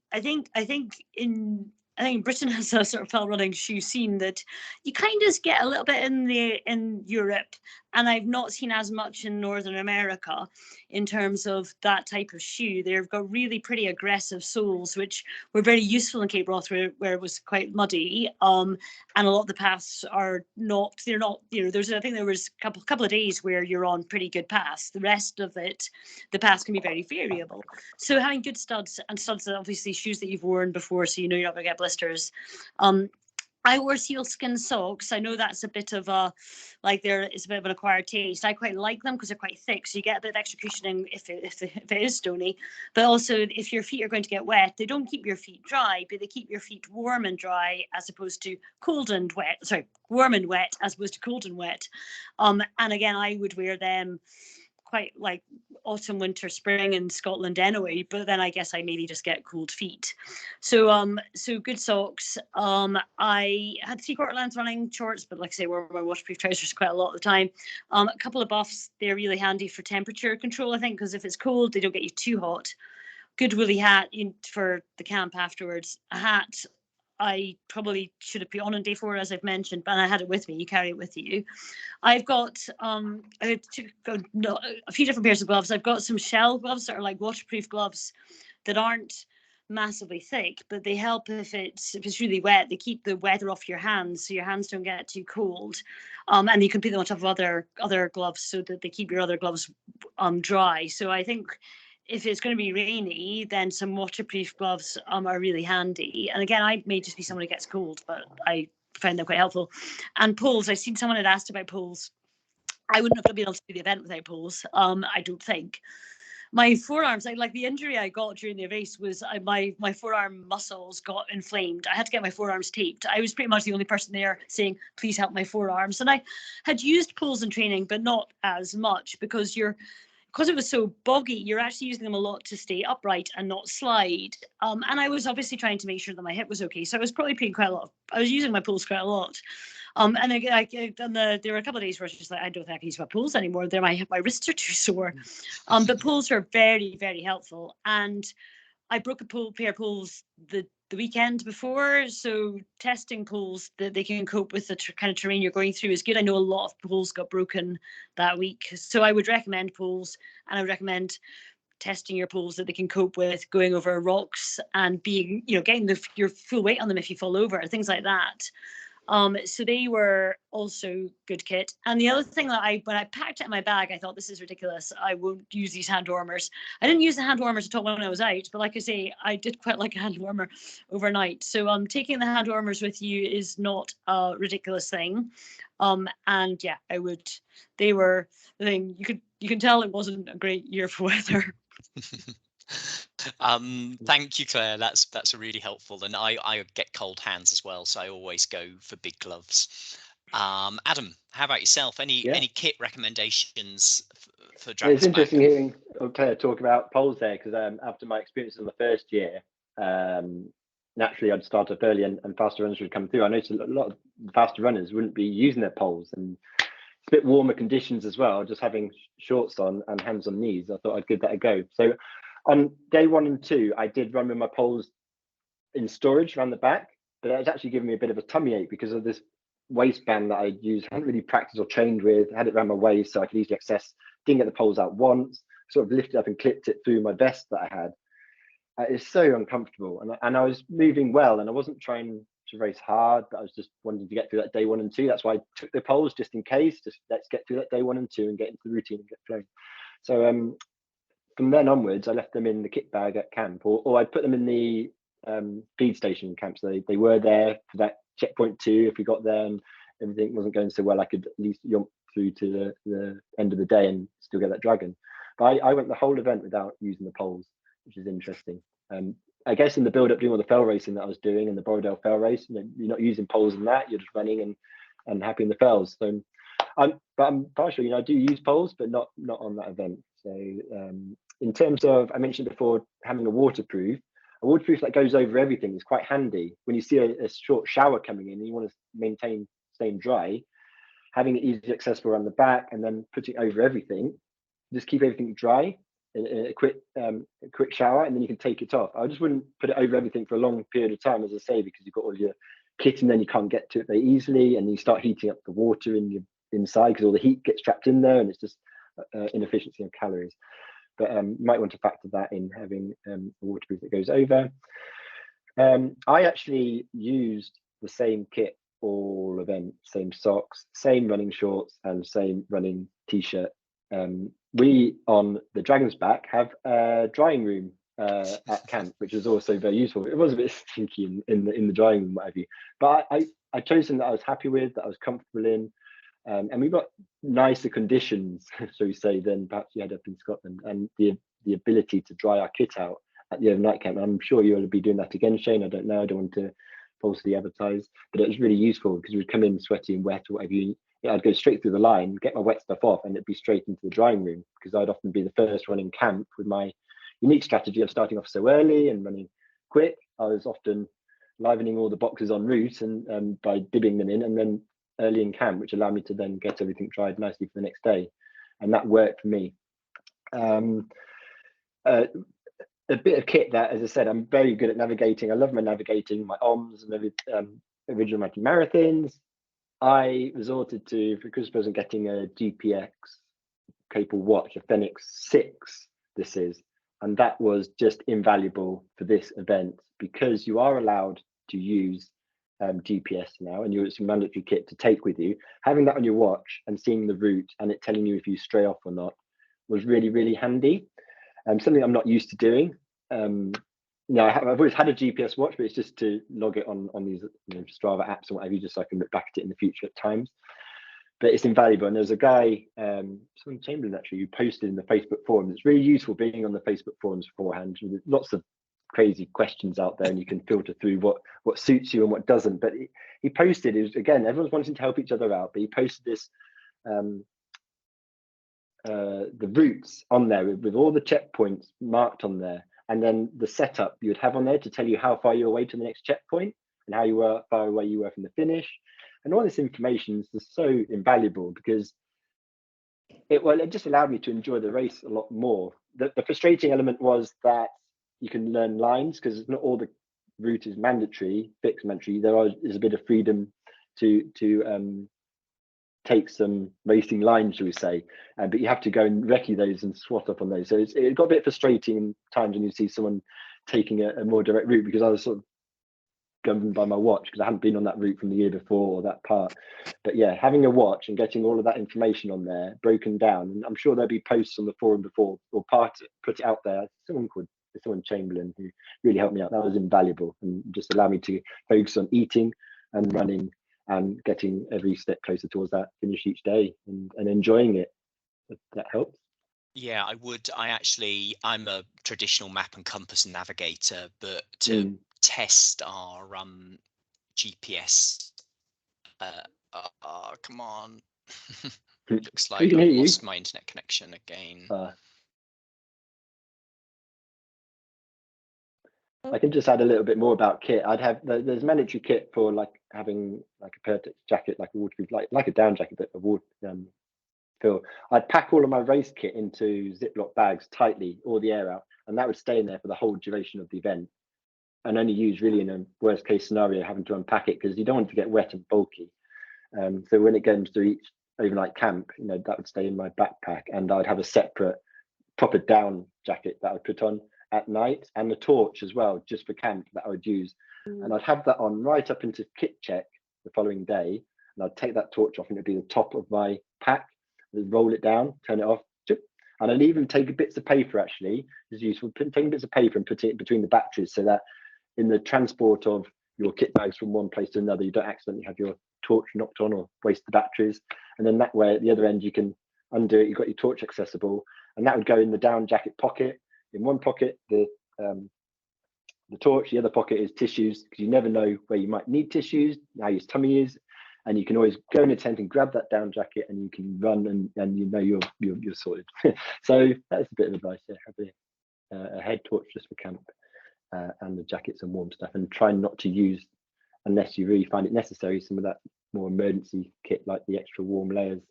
Britain has a sort of fell running shoe scene that you kind of get a little bit in Europe, and I've not seen as much in Northern America in terms of that type of shoe. They've got really pretty aggressive soles, which were very useful in Cape Wrath where it was quite muddy. And a lot of the paths are not, they're not, I think there was a couple of days where you're on pretty good paths. The rest of it, the paths can be very variable. So having good studs, and studs are obviously shoes that you've worn before, so you know you're not going to get blisters. I wore sealskin socks. I know that's a bit of it's a bit of an acquired taste. I quite like them because they're quite thick, so you get a bit of extra cushioning if it is stony. But also, if your feet are going to get wet, they don't keep your feet dry, but they keep your feet warm and dry as opposed to cold and wet. Sorry, warm and wet as opposed to cold and wet. And again, I would wear them quite like autumn, winter, spring in Scotland anyway, but then I guess I maybe just get cold feet. So good socks. I had 3/4 length running shorts, but like I say, wore my waterproof trousers quite a lot of the time. A couple of buffs, they're really handy for temperature control, I think, because if it's cold, they don't get you too hot. Good woolly hat for the camp afterwards. A hat I probably should have put on day 4, as I've mentioned, but I had it with me. You carry it with you. I've got a few different pairs of gloves. I've got some shell gloves that are like waterproof gloves that aren't massively thick, but they help if it's really wet. They keep the weather off your hands, so your hands don't get too cold. And you can put them on top of other gloves so that they keep your other gloves dry. So I think if it's going to be rainy, then some waterproof gloves are really handy. And again, I may just be someone who gets cold, but I found them quite helpful. And poles, I've seen someone had asked about poles. I wouldn't have been able to do the event without poles, I don't think. My forearms, like the injury I got during the race was my forearm muscles got inflamed. I had to get my forearms taped. I was pretty much the only person there saying, please help my forearms. And I had used poles in training, but not as much because it was so boggy, you're actually using them a lot to stay upright and not slide. And I was obviously trying to make sure that my hip was okay. So I was probably putting I was using my poles quite a lot. And there were a couple of days where I was just like, I don't think I can use my poles anymore. My wrists are too sore. But poles are very, very helpful. And I broke a pair of poles the weekend before, so testing poles that they can cope with the kind of terrain you're going through is good. I know a lot of poles got broken that week, so I would recommend poles, and I would recommend testing your poles that they can cope with going over rocks and being, getting your full weight on them if you fall over, things like that. So they were also good kit. And the other thing that when I packed it in my bag, I thought, this is ridiculous. I won't use these hand warmers. I didn't use the hand warmers at all when I was out, but like I say, I did quite like a hand warmer overnight. So taking the hand warmers with you is not a ridiculous thing. And yeah, they were the thing. You can tell it wasn't a great year for weather. Thank you, Claire. That's really helpful, and I get cold hands as well, so I always go for big gloves. Adam, how about yourself? Any kit recommendations for Dragons It's interesting Back? hearing Claire talk about poles there, because after my experience in the first year, naturally I'd start up early and faster runners would come through. I noticed a lot of faster runners wouldn't be using their poles, and it's a bit warmer conditions as well, just having shorts on and hands on knees. I thought I'd give that a go. So on day 1 and 2, I did run with my poles in storage around the back, but it was actually giving me a bit of a tummy ache because of this waistband that I used. I hadn't really practiced or trained with. I had it around my waist so I could easily access. Didn't get the poles out once. Sort of lifted up and clipped it through my vest that I had. It's so uncomfortable, and I was moving well, and I wasn't trying to race hard, but I was just wanting to get through that day 1 and 2. That's why I took the poles, just in case. Just let's get through that day 1 and 2 and get into the routine and get flowing. So from then onwards, I left them in the kit bag at camp, or I put them in the feed station camp. So they were there for that checkpoint 2 if we got there, and everything wasn't going so well, I could at least yomp through to the end of the day and still get that dragon. But I went the whole event without using the poles, which is interesting. I guess in the build up, doing all the fell racing that I was doing and the Borrowdale fell race, you're not using poles in that, you're just running and happy in the fells. So I'm partial, I do use poles, but not on that event. So in terms of, I mentioned before, having a waterproof that goes over everything is quite handy. When you see a short shower coming in and you want to maintain staying dry, having it easily accessible around the back and then putting it over everything, just keep everything dry. A quick shower, and then you can take it off. I just wouldn't put it over everything for a long period of time, as I say, because you've got all your kit and then you can't get to it very easily, and you start heating up the water in your inside because all the heat gets trapped in there, and it's just inefficiency of calories. But you might want to factor that in, having a waterproof that goes over. I actually used the same kit all event, same socks, same running shorts, and same running t-shirt. We on the Dragon's Back have a drying room at camp, which was also very useful. It was a bit stinky in the drying room, what have you, but I chose something that I was happy with, that I was comfortable in, and we got nicer conditions, so we say, than perhaps we had up in Scotland, and the ability to dry our kit out at the overnight camp. I'm sure you'll be doing that again, Shane. I don't know. I don't want to falsely advertise, but it was really useful because we'd come in sweaty and wet or whatever. I'd go straight through the line, get my wet stuff off, and it'd be straight into the drying room, because I'd often be the first one in camp with my unique strategy of starting off so early and running quick. I was often livening all the boxes en route and by dibbing them in, and then early in camp, which allowed me to then get everything dried nicely for the next day, and that worked for me. A bit of kit that, as I said, I'm very good at navigating. I love my navigating, my OMS and every original mountain marathons. I resorted to, for Christmas present, getting a GPX capable watch, a Fenix 6 this is, and that was just invaluable for this event, because you are allowed to use GPS now, and it's a mandatory kit to take with you. Having that on your watch and seeing the route and it telling you if you stray off or not was really, really handy. Something I'm not used to doing. I've always had a GPS watch, but it's just to log it on these Strava apps or whatever, just so I can look back at it in the future at times. But it's invaluable. And there's a guy, someone Chamberlain actually, who posted in the Facebook forums. It's really useful being on the Facebook forums beforehand. There's lots of crazy questions out there, and you can filter through what suits you and what doesn't. But he posted, it was, again, everyone's wanting to help each other out, but he posted this the routes on there with all the checkpoints marked on there, and then the setup you would have on there to tell you how far you're away to the next checkpoint and how far away you were from the finish. And all this information is so invaluable, because it just allowed me to enjoy the race a lot more. The frustrating element was that you can learn lines, because not all the route is fixed mandatory. There is a bit of freedom to take some racing lines, shall we say, but you have to go and recce those and swat up on those. So it got a bit frustrating in times when you see someone taking a more direct route, because I was sort of governed by my watch, because I hadn't been on that route from the year before or that part. But yeah, having a watch and getting all of that information on there broken down, and I'm sure there'll be posts on the forum before, or put it out there. Someone Chamberlain, who really helped me out. That was invaluable, and just allowed me to focus on eating and running and getting every step closer towards that finish each day, and enjoying it. If that helps. Yeah, I would. I'm a traditional map and compass navigator, but to test our GPS, come on. Looks like I've lost my internet connection again. I can just add a little bit more about kit. There's mandatory kit for having a Pertex jacket, like a waterproof, like a down jacket, but a water fill. I'd pack all of my race kit into Ziploc bags tightly, all the air out, and that would stay in there for the whole duration of the event, and only use really in a worst case scenario, having to unpack it, because you don't want it to get wet and bulky. So when it comes to each overnight camp, that would stay in my backpack, and I'd have a separate proper down jacket that I'd put on at night, and the torch as well, just for camp, that I would use. And I'd have that on right up into kit check the following day, and I'd take that torch off, and it'd be the top of my pack. I'd roll it down, turn it off, and I'd even take bits of paper, actually, it's useful, taking bits of paper and putting it between the batteries, so that in the transport of your kit bags from one place to another, you don't accidentally have your torch knocked on or waste the batteries. And then that way at the other end you can undo it, you've got your torch accessible, and that would go in the down jacket pocket. In one pocket the torch, the other pocket is tissues, because you never know where you might need tissues, how your tummy is, and you can always go in a tent and grab that down jacket and you can run and you know you're sorted. So that's a bit of advice. Have a head torch just for camp, and the jackets and warm stuff, and try not to use, unless you really find it necessary, some of that more emergency kit like the extra warm layers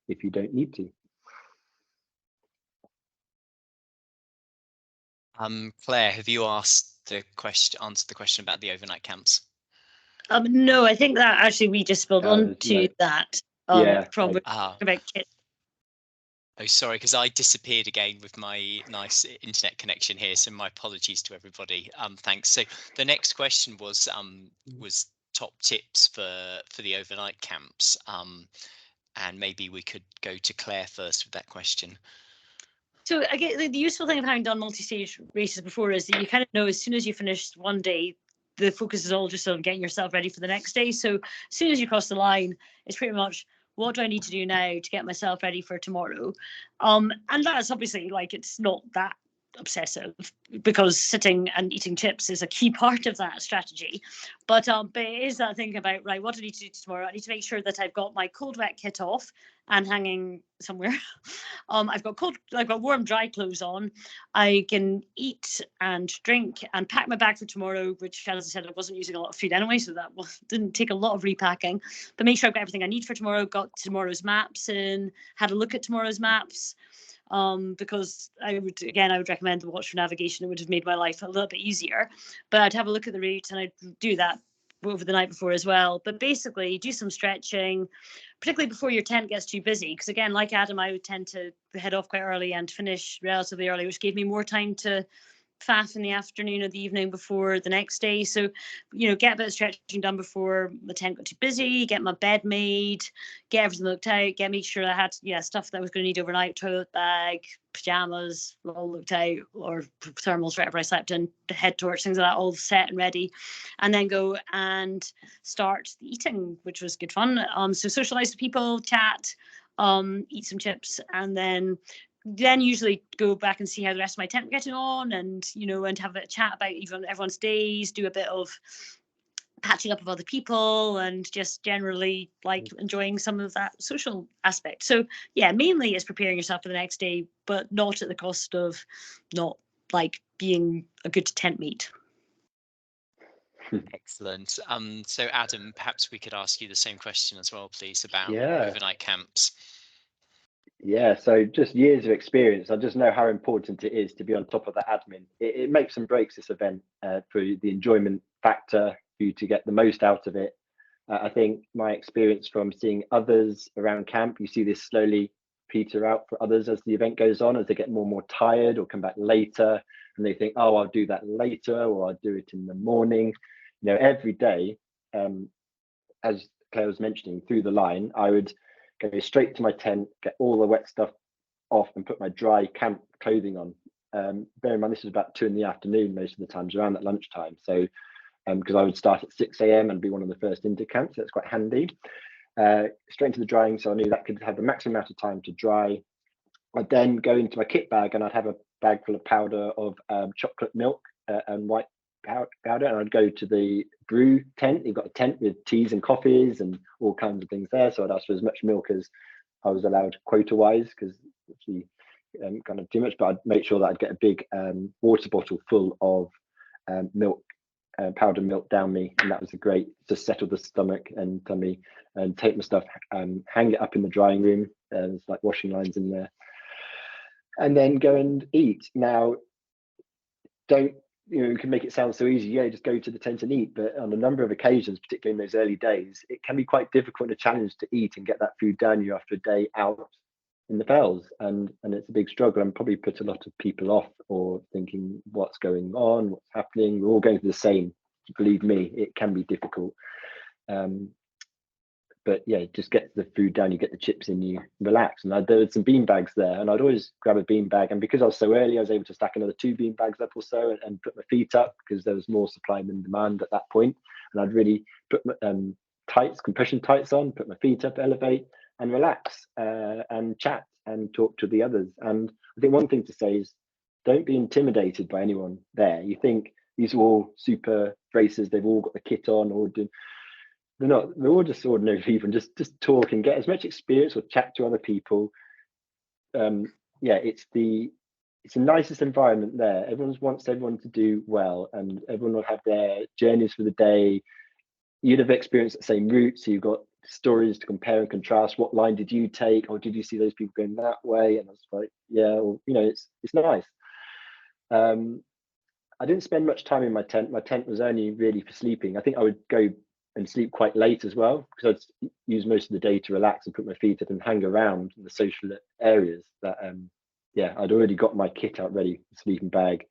if you don't need to. Claire, have you answered the question about the overnight camps? No, I think that actually we just spilled on to that. From about kit. Oh, sorry, because I disappeared again with my nice internet connection here, so my apologies to everybody. Thanks. So the next question was top tips for the overnight camps, and maybe we could go to Claire first with that question. So again, the useful thing of having done multi-stage races before is that you kind of know as soon as you finish one day, the focus is all just on getting yourself ready for the next day. So as soon as you cross the line, it's pretty much, what do I need to do now to get myself ready for tomorrow? And that's obviously, like, it's not that obsessive, because sitting and eating chips is a key part of that strategy. But it is that thing about, right, what do I need to do tomorrow? I need to make sure that I've got my cold wet kit off and hanging somewhere. I've got warm dry clothes on. I can eat and drink and pack my bag for tomorrow, which, as I said, I wasn't using a lot of food anyway, so that didn't take a lot of repacking. But make sure I've got everything I need for tomorrow, got tomorrow's maps in, had a look at tomorrow's maps. Because I would recommend the watch for navigation. It would have made my life a little bit easier, but I'd have a look at the route and I'd do that over the night before as well. But basically do some stretching, particularly before your tent gets too busy, because again, like Adam, I would tend to head off quite early and finish relatively early, which gave me more time to faff in the afternoon or the evening before the next day. So, get a bit of stretching done before the tent got too busy, get my bed made, get everything looked out, make sure I had stuff that I was going to need overnight, toilet bag, pajamas, all looked out, or thermals, whatever I slept in, the head torch, things like that, all set and ready, and then go and start the eating, which was good fun. So socialize with people, chat, eat some chips, and then usually go back and see how the rest of my tent are getting on, and and have a chat about even everyone's days, do a bit of patching up with other people, and just generally enjoying some of that social aspect. So mainly it's preparing yourself for the next day, but not at the cost of not being a good tent mate. Excellent. So Adam, perhaps we could ask you the same question as well, please, about overnight camps. Yeah, so just years of experience, I just know how important it is to be on top of the admin. It makes and breaks this event for the enjoyment factor, for you to get the most out of it. I think my experience from seeing others around camp, you see this slowly peter out for others as the event goes on, as they get more and more tired or come back later, and they think, oh, I'll do that later, or I'll do it in the morning. Every day, as Claire was mentioning, through the line, I would go straight to my tent, get all the wet stuff off, and put my dry camp clothing on. Bear in mind, this was about 2 PM most of the times, around that lunchtime. So, because I would start at 6 AM and be one of the first into camp, so that's quite handy. Straight into the drying, so I knew that could have the maximum amount of time to dry. I'd then go into my kit bag, and I'd have a bag full of powder of chocolate milk and white powder, and I'd go to the brew tent. You've got a tent with teas and coffees and all kinds of things there, so I'd ask for as much milk as I was allowed quota wise, because actually kind of too much, but I'd make sure that I'd get a big water bottle full of milk, powdered milk down me, and that was great to settle the stomach and tummy, and take my stuff and hang it up in the drying room. There's like washing lines in there, and then go and eat. Now, you can make it sound so easy, just go to the tent and eat, but on a number of occasions, particularly in those early days, it can be quite difficult and a challenge to eat and get that food down you after a day out in the fells, and it's a big struggle, and probably put a lot of people off, or thinking, what's going on, what's happening, we're all going through the same. Believe me, it can be difficult. But just get the food down, you get the chips in, you relax. And there were some bean bags there, and I'd always grab a bean bag, and because I was so early, I was able to stack another 2 bean bags up or so, and put my feet up, because there was more supply than demand at that point. And I'd really tights, compression tights on, put my feet up, elevate, and relax, and chat and talk to the others. And I think one thing to say is, don't be intimidated by anyone there. You think these are all super racers, they've all got the kit on, or they're not. They're all just ordinary people, and just talk and get as much experience or chat to other people. Yeah, it's the nicest environment there. Everyone wants everyone to do well, and everyone will have their journeys for the day. You'd have experienced the same route, so you've got stories to compare and contrast. What line did you take, or did you see those people going that way? And I was like, yeah, or, you know, it's nice. I didn't spend much time in my tent. My tent was only really for sleeping. I think I would go and sleep quite late as well, because I'd use most of the day to relax and put my feet up and hang around in the social areas. That yeah, I'd already got my kit out ready, sleeping bag,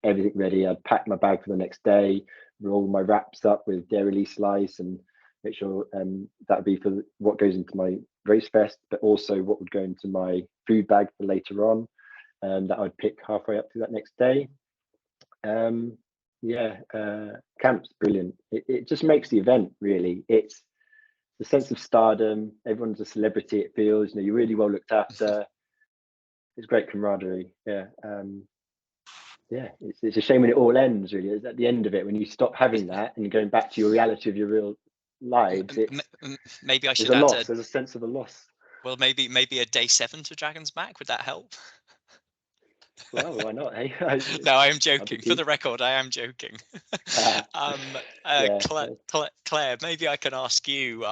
everything ready. I'd packed my bag for the next day, roll my wraps up with dairy slice, and make sure that would be for what goes into my race vest, but also what would go into my food bag for later on, and that I'd pick halfway up to that next day. Yeah, camp's brilliant. It just makes the event, really. It's the sense of stardom. Everyone's a celebrity, it feels. You know, you're really well looked after. It's great camaraderie. Yeah. Yeah, it's a shame when it all ends, really. It's at the end of it, when you stop having that and you're going back to your reality of your real lives. Maybe I should there's a add loss. There's a sense of a loss. Well, maybe a day 7 to Dragon's Back, would that help? Well, why not? Hey? No, I am joking. For the record, I am joking. Yeah. Claire, maybe I can ask you.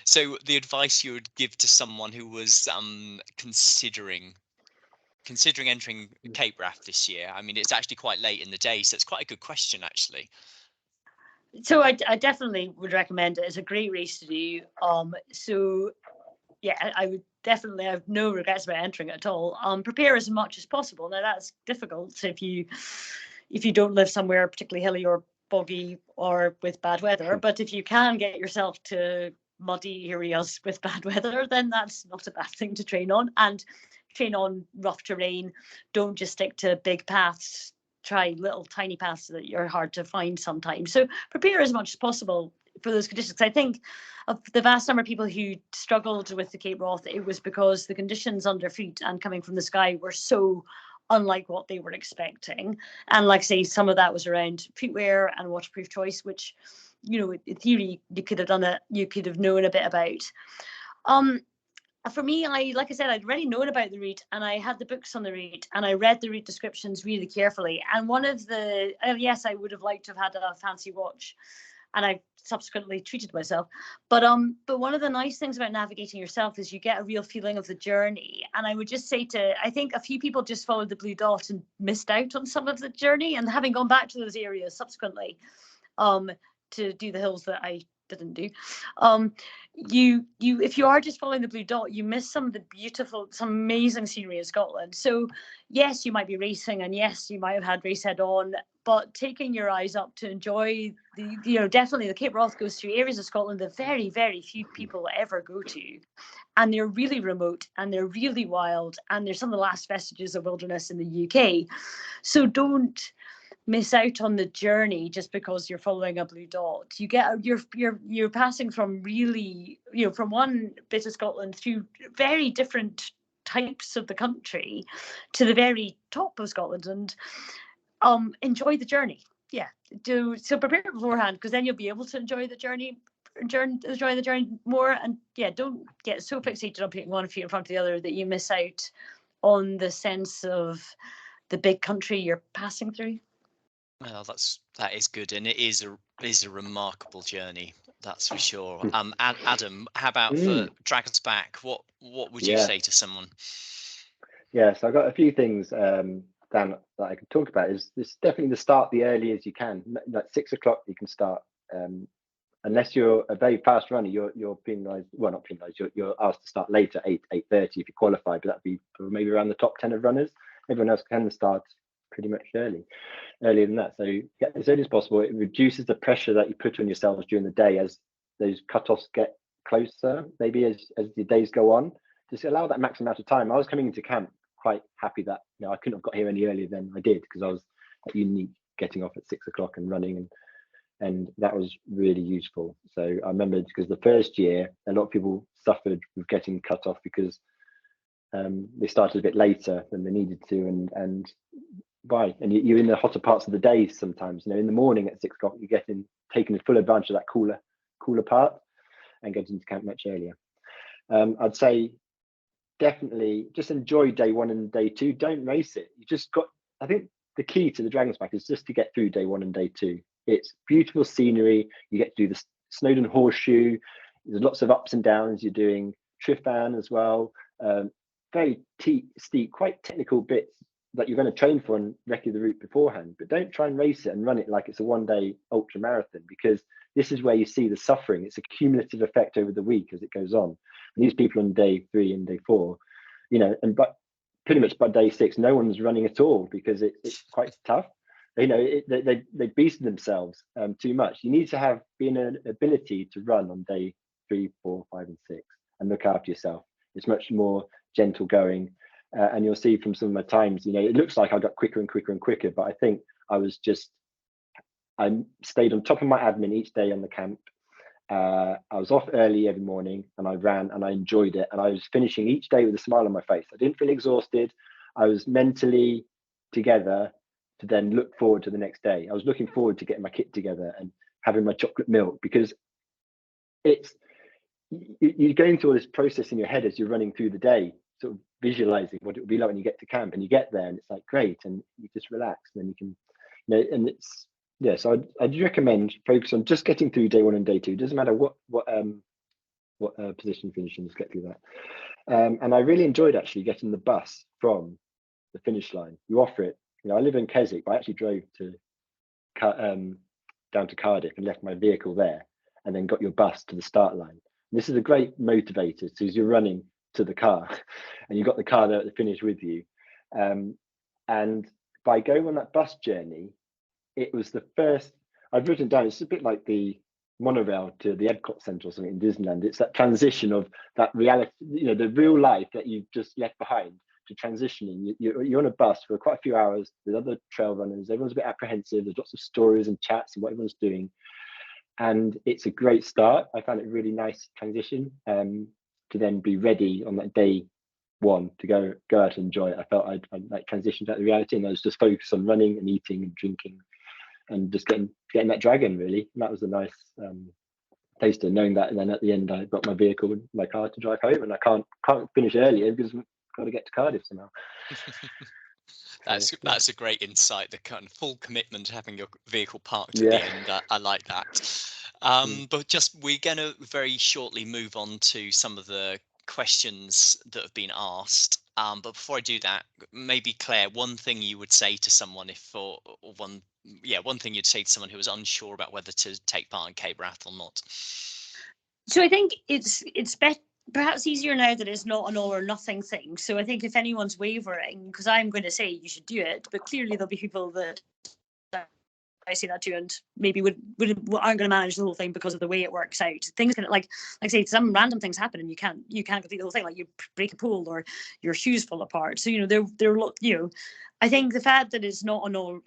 So the advice you would give to someone who was considering entering Cape Wrath this year. I mean, it's actually quite late in the day, so it's quite a good question, actually. So I definitely would recommend it. It's a great race to do. So yeah, I would definitely have no regrets about entering it at all. Prepare as much as possible. Now that's difficult if you don't live somewhere particularly hilly or boggy or with bad weather. But if you can get yourself to muddy areas with bad weather, then that's not a bad thing to train on. And train on rough terrain. Don't just stick to big paths. Try little tiny paths that are hard to find sometimes. So prepare as much as possible for those conditions. I think of the vast number of people who struggled with the Cape Wrath, it was because the conditions underfoot and coming from the sky were so unlike what they were expecting. And like I say, some of that was around footwear and waterproof choice, which, you know, in theory, you could have known a bit about. For me, like I said, I'd already known about the route, and I had the books on the route, and I read the route descriptions really carefully. And one of the yes, I would have liked to have had a fancy watch, and I subsequently treated myself. But one of the nice things about navigating yourself is you get a real feeling of the journey. And I would just say I think a few people just followed the blue dot and missed out on some of the journey. And having gone back to those areas subsequently, to do the hills that I didn't do, you if you are just following the blue dot, you miss some amazing scenery in Scotland. So yes, you might be racing, and yes, you might have had race head on, but taking your eyes up to enjoy definitely the Cape Wrath goes through areas of Scotland that very, very few people ever go to, and they're really remote and they're really wild, and they're some of the last vestiges of wilderness in the UK. So don't miss out on the journey just because you're following a blue dot. You get you're passing from really, from one bit of Scotland through very different types of the country to the very top of Scotland, and enjoy the journey. Yeah, so prepare beforehand, because then you'll be able to enjoy the journey more. And yeah, don't get so fixated on putting one foot in front of the other that you miss out on the sense of the big country you're passing through. Well, that is good, and it is a remarkable journey, that's for sure. Adam, how about for Dragon's Back? What would you say to someone? Yeah, so I've got a few things, Dan, that I could talk about. Is definitely the start the earliest you can. Like 6 o'clock, you can start. Unless you're a very fast runner, you're penalised. Well, not penalised. You're asked to start later, 8:30 if you qualify, but that'd be maybe around the top 10 of runners. Everyone else can start pretty much earlier than that. So get as early as possible. It reduces the pressure that you put on yourselves during the day as those cutoffs get closer. Maybe as the days go on, just allow that maximum amount of time. I was coming into camp quite happy that I couldn't have got here any earlier than I did, because I was at uni getting off at 6 o'clock and running, and and that was really useful. So I remember, because the first year a lot of people suffered with getting cut off because they started a bit later than they needed to, and you're in the hotter parts of the day sometimes. In the morning at 6 o'clock, you're taking full advantage of that cooler part and getting to camp much earlier. I'd say definitely just enjoy day 1 and day 2. Don't race it. I think the key to the Dragon's Back is just to get through day 1 and day 2. It's beautiful scenery. You get to do the Snowdon Horseshoe. There's lots of ups and downs. You're doing Trifan as well. Very steep, quite technical bits that you're going to train for and recce the route beforehand. But don't try and race it and run it like it's a one-day ultra marathon, because this is where you see the suffering. It's a cumulative effect over the week as it goes on. And these people on day 3 and day 4, but pretty much by day 6, no one's running at all, because it's quite tough. They beasted themselves too much. You need to be an ability to run on day 3, 4, 5, and 6 and look after yourself. It's much more gentle going, and you'll see from some of my times, it looks like I got quicker and quicker and quicker, but I think I stayed on top of my admin each day on the camp. I was off early every morning, and I ran, and I enjoyed it, and I was finishing each day with a smile on my face. I didn't feel exhausted. I was mentally together to then look forward to the next day. I was looking forward to getting my kit together and having my chocolate milk, because you're going through all this process in your head as you're running through the day, sort of visualizing what it would be like when you get to camp, and you get there and it's like great, and you just relax, and then you can, and it's, yeah. So I'd recommend focus on just getting through day 1 and day 2. It doesn't matter what position finishing, just get through that. And I really enjoyed actually getting the bus from the finish line. You offer it. I live in Keswick, but I actually drove down to Cardiff and left my vehicle there, and then got your bus to the start line. And this is a great motivator, because you're running to the car and you've got the car there at the finish with you. And by going on that bus journey, it was the first I've written down. It's a bit like the monorail to the Epcot Centre or something in Disneyland. It's that transition of that reality, the real life that you've just left behind, to transitioning. You're on a bus for quite a few hours with other trail runners. Everyone's a bit apprehensive. There's lots of stories and chats and what everyone's doing. And it's a great start. I found it a really nice transition to then be ready on that day 1 to go out and enjoy it. I felt I'd like transitioned out of the reality, and I was just focused on running and eating and drinking and just getting that dragon, really. And that was a nice taster, knowing that. And then at the end, I got my vehicle and my car to drive home, and I can't finish earlier because I've got to get to Cardiff somehow. That's a great insight, the kind of full commitment to having your vehicle parked at the end. I like that. But we're going to very shortly move on to some of the questions that have been asked. But before I do that, maybe Claire, one thing you would say to someone one thing you'd say to someone who was unsure about whether to take part in Cape Wrath or not. So I think it's perhaps easier now that it's not an all or nothing thing. So I think if anyone's wavering, because I'm going to say you should do it, but clearly there'll be people that I say that to and maybe aren't going to manage the whole thing because of the way it works out. Things can, like I say, some random things happen and you can't complete the whole thing. Like you break a pole or your shoes fall apart. So I think the fact that it's not an all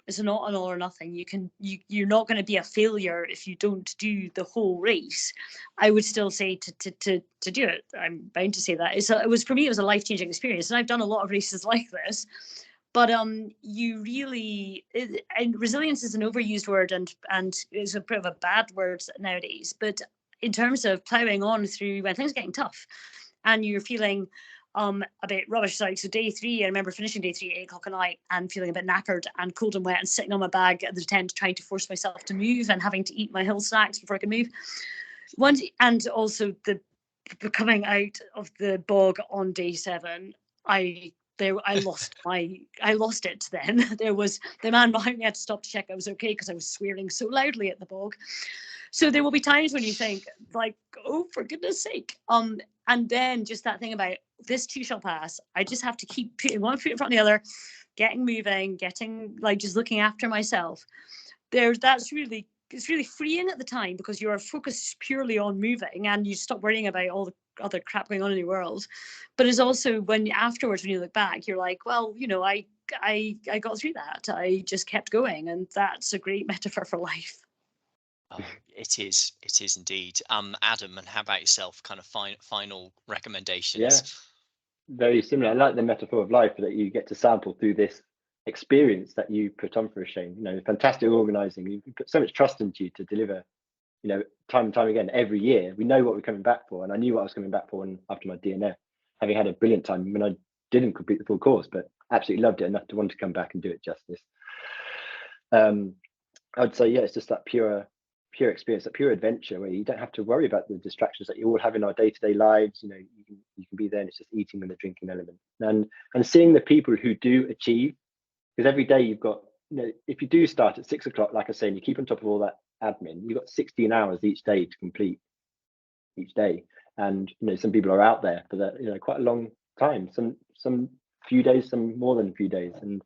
or nothing. You're not going to be a failure if you don't do the whole race. I would still say to do it. I'm bound to say that. For me, it was a life-changing experience, and I've done a lot of races like this. But resilience is an overused word and is a bit of a bad word nowadays. But in terms of ploughing on through when things are getting tough and you're feeling a bit rubbish. So day 3, I remember finishing day 3 at 8 o'clock at night and feeling a bit knackered and cold and wet and sitting on my bag at the tent trying to force myself to move and having to eat my hill snacks before I could move. And also the coming out of the bog on day 7, I lost it then. There was the man behind me had to stop to check I was okay because I was swearing so loudly at the bog. So there will be times when you think like, oh, for goodness sake. And then just that thing about this too shall pass. I just have to keep putting one foot in front of the other, getting moving, getting like just looking after myself. It's really freeing at the time because you're focused purely on moving and you stop worrying about all the other crap going on in the world. But it's also afterwards when you look back, you're like, well, I got through that. I just kept going, and that's a great metaphor for life. It is indeed. Adam, and how about yourself? Kind of final recommendations? Yeah, very similar. I like the metaphor of life, that you get to sample through this experience that you put on for a Shane. You know, fantastic organising. You put so much trust into you to deliver. You know, time and time again, every year, we know what we're coming back for, and I knew what I was coming back for. And after my DNF, having had a brilliant time when I didn't complete the full course, but absolutely loved it enough to want to come back and do it justice. I'd say, yeah, it's just that pure experience, that pure adventure, where you don't have to worry about the distractions that you all have in our day-to-day lives. You know, you can be there, and it's just eating and the drinking element, and seeing the people who do achieve, because every day you've got, you know, if you do start at 6 o'clock, like I say, and you keep on top of all that admin, you've got 16 hours each day to complete each day. And you know, some people are out there for that, you know, quite a long time, some few days, some more than a few days, and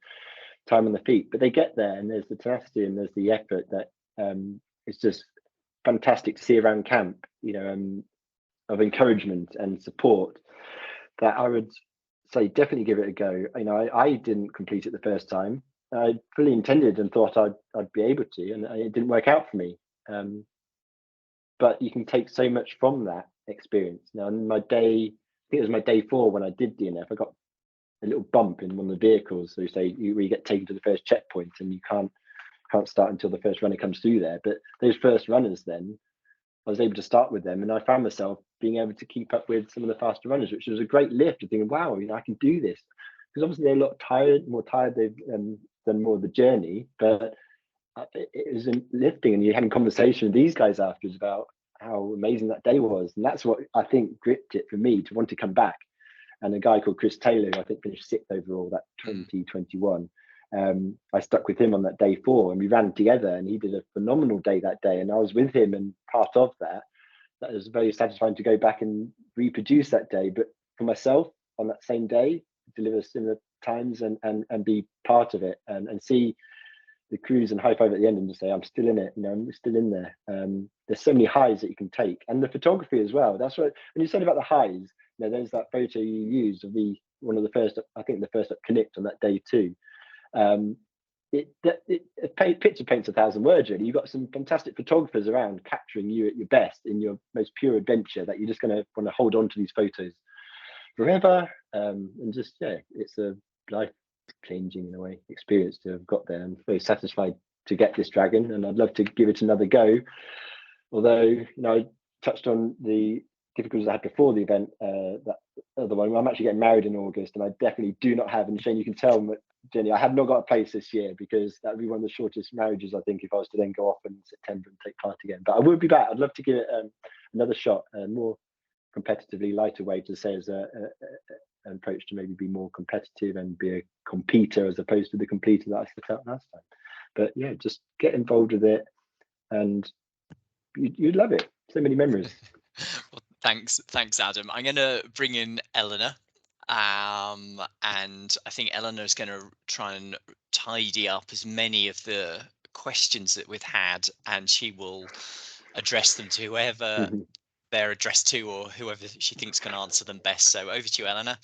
time on the feet, but they get there, and there's the tenacity and there's the effort that it's just fantastic to see around camp, you know, of encouragement and support, that I would say definitely give it a go. You know, I didn't complete it the first time. I fully intended and thought I'd be able to, and it didn't work out for me. But you can take so much from that experience. Now, on my day, I think it was my day 4 when I did DNF, I got a little bump in one of the vehicles. So you say you get taken to the first checkpoint, and you can't start until the first runner comes through there. But those first runners, then I was able to start with them, and I found myself being able to keep up with some of the faster runners, which was a great lift of thinking, wow, you know, I can do this. Because obviously they're a lot more tired they've done more of the journey, but it was lifting, and you had a conversation with these guys afterwards about how amazing that day was. And that's what I think gripped it for me to want to come back. And a guy called Chris Taylor, who I think finished 6th overall that 2021, I stuck with him on that day 4, and we ran together, and he did a phenomenal day that day, and I was with him, and part of that was very satisfying to go back and reproduce that day. But for myself, on that same day, deliver similar times and be part of it, and see the cruise and high five at the end, and just say, I'm still in it, you know, I'm still in there. There's so many highs that you can take, and the photography as well. That's what, when you said about the highs, you know, there's that photo you used of one of the first, I think the first up Connect on that day too. Picture paints 1,000 words, really. You've got some fantastic photographers around capturing you at your best in your most pure adventure, that you're just going to want to hold on to these photos forever. And just, yeah, it's a life-changing, in a way, experience to have got there. I'm very satisfied to get this dragon, and I'd love to give it another go. Although, you know, I touched on the difficulties I had before the event, that other one. I'm actually getting married in August, and I definitely do not have, and Shane, you can tell, Jenny, I have not got a place this year, because that would be one of the shortest marriages, I think, if I was to then go off in September and take part again. But I would be back. I'd love to give it another shot, a more competitively lighter way, to say, as an approach to maybe be more competitive and be a completer as opposed to the completer that I set out last time. But yeah, just get involved with it, and you'd love it. So many memories. Well, thanks, Adam. I'm going to bring in Eleanor. And I think Eleanor is going to try and tidy up as many of the questions that we've had, and she will address them to whoever they're addressed to, or whoever she thinks can answer them best. So over to you, Eleanor.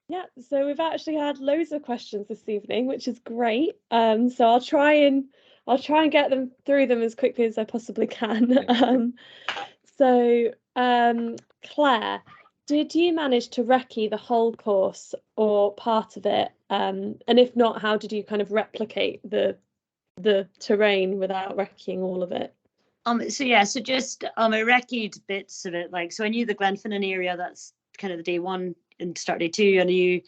Yeah, so we've actually had loads of questions this evening, which is great. So I'll try and get them through them as quickly as I possibly can. Claire, did you manage to recce the whole course or part of it? And if not, how did you kind of replicate the terrain without recceing all of it? So just I recceed bits of it. Like, so I knew the Glenfinnan area, that's kind of the day 1 and start day 2. I knew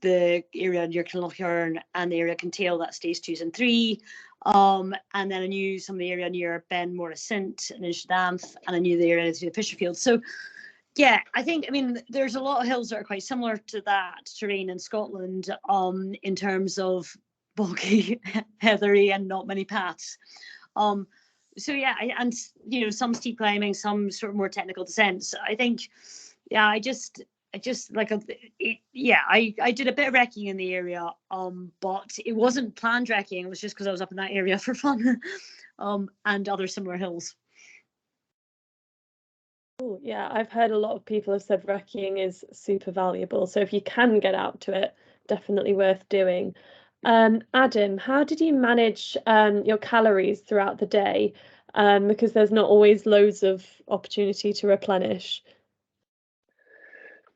the area near Kinlochern and the area Kintail, that's days 2 and 3. And then I knew some of the area near Ben Morrisint and Inshadamth, and I knew the area through the Fisherfield. So yeah, I mean, there's a lot of hills that are quite similar to that terrain in Scotland, in terms of boggy, heathery, and not many paths. So yeah, and you know, some steep climbing, some sort of more technical descents. I think, yeah, I just like I did a bit of wrecking in the area, but it wasn't planned wrecking. It was just because I was up in that area for fun, and other similar hills. Oh yeah, I've heard a lot of people have said wrecking is super valuable. So if you can get out to it, definitely worth doing. Adam, how did you manage your calories throughout the day? Because there's not always loads of opportunity to replenish.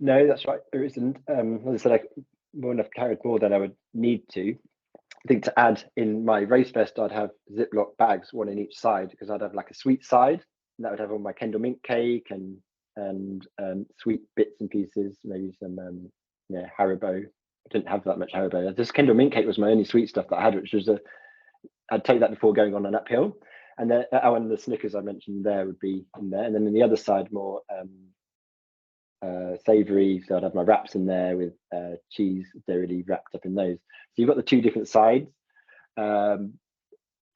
No, that's right. There isn't. As I said, I wouldn't have carried more than I would need to. I think to add, in my race vest, I'd have Ziploc bags, one in each side, because I'd have like a sweet side, and that would have all my Kendal mint cake and sweet bits and pieces, maybe some Haribo. I didn't have that much Haribo. This Kendal mint cake was my only sweet stuff that I had, which was I'd take that before going on an uphill. And then and the Snickers I mentioned there would be in there, and then on the other side more savoury. So I'd have my wraps in there with cheese dairy wrapped up in those. So you've got the two different sides, and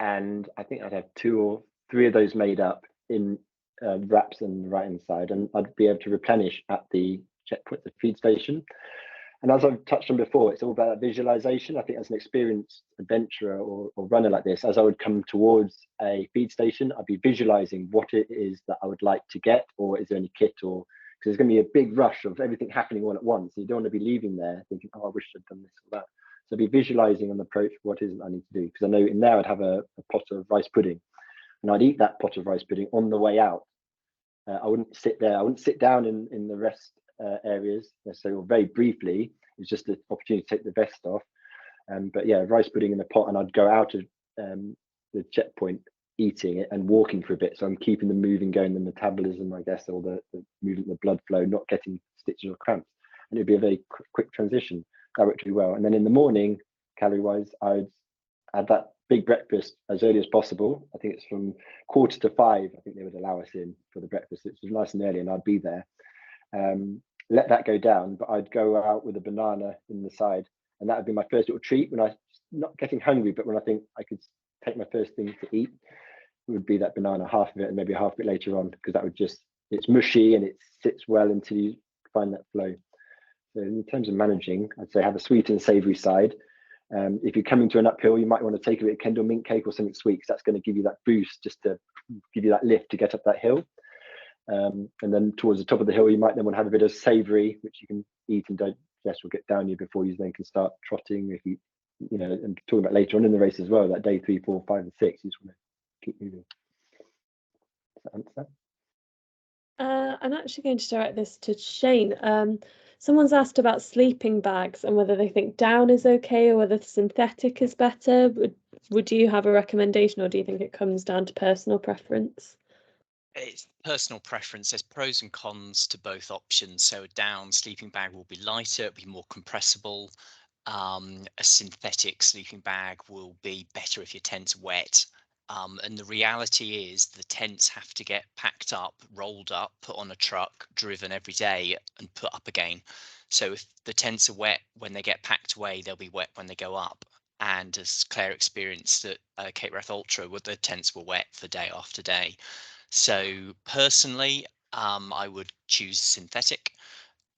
I think I'd have 2 or 3 of those made up in wraps on the right hand side, and I'd be able to replenish at the checkpoint, the feed station. And as I've touched on before, it's all about visualization. I think as an experienced adventurer or runner like this, as I would come towards a feed station, I'd be visualizing what it is that I would like to get, or is there any kit, or because there's going to be a big rush of everything happening all at once. You don't want to be leaving there thinking, oh, I wish I'd done this or that. So I'd be visualizing on the approach what is it I need to do. Because I know in there I'd have a pot of rice pudding, and I'd eat that pot of rice pudding on the way out. I wouldn't sit there. I wouldn't sit down in the rest areas necessarily, or very briefly. It's just an opportunity to take the vest off. But yeah, rice pudding in the pot, and I'd go out of the checkpoint eating it and walking for a bit. So I'm keeping the moving going, the metabolism, I guess, or the movement, the blood flow, not getting stitches or cramps. And it'd be a very quick transition. That worked really well. And then in the morning, calorie-wise, I'd add that big breakfast as early as possible. I think it's from 4:45. I think they would allow us in for the breakfast. It was nice and early, and I'd be there. Let that go down, but I'd go out with a banana in the side, and that would be my first little treat when I'm not getting hungry, but when I think I could take my first thing to eat, it would be that banana, half of it, and maybe half of it later on, because that would it's mushy and it sits well until you find that flow. So in terms of managing, I'd say have a sweet and savoury side. If you're coming to an uphill, you might want to take a bit of Kendal mint cake or something sweet, because that's going to give you that boost, just to give you that lift to get up that hill. And then towards the top of the hill, you might then want to have a bit of savoury, which you can eat and digest, will get down you before you then can start trotting. If you know, and talking about later on in the race as well, that day 3, 4, 5, and 6, you just want to keep moving. Does that answer that? I'm actually going to direct this to Shane. Someone's asked about sleeping bags and whether they think down is okay or whether synthetic is better. Would you have a recommendation, or do you think it comes down to personal preference? It's personal preference. There's pros and cons to both options. So a down sleeping bag will be lighter, it'll be more compressible. A synthetic sleeping bag will be better if your tent's wet. And the reality is the tents have to get packed up, rolled up, put on a truck, driven every day and put up again. So if the tents are wet when they get packed away, they'll be wet when they go up. And as Claire experienced at Cape Wrath Ultra, where the tents were wet for day after day. So personally, I would choose synthetic.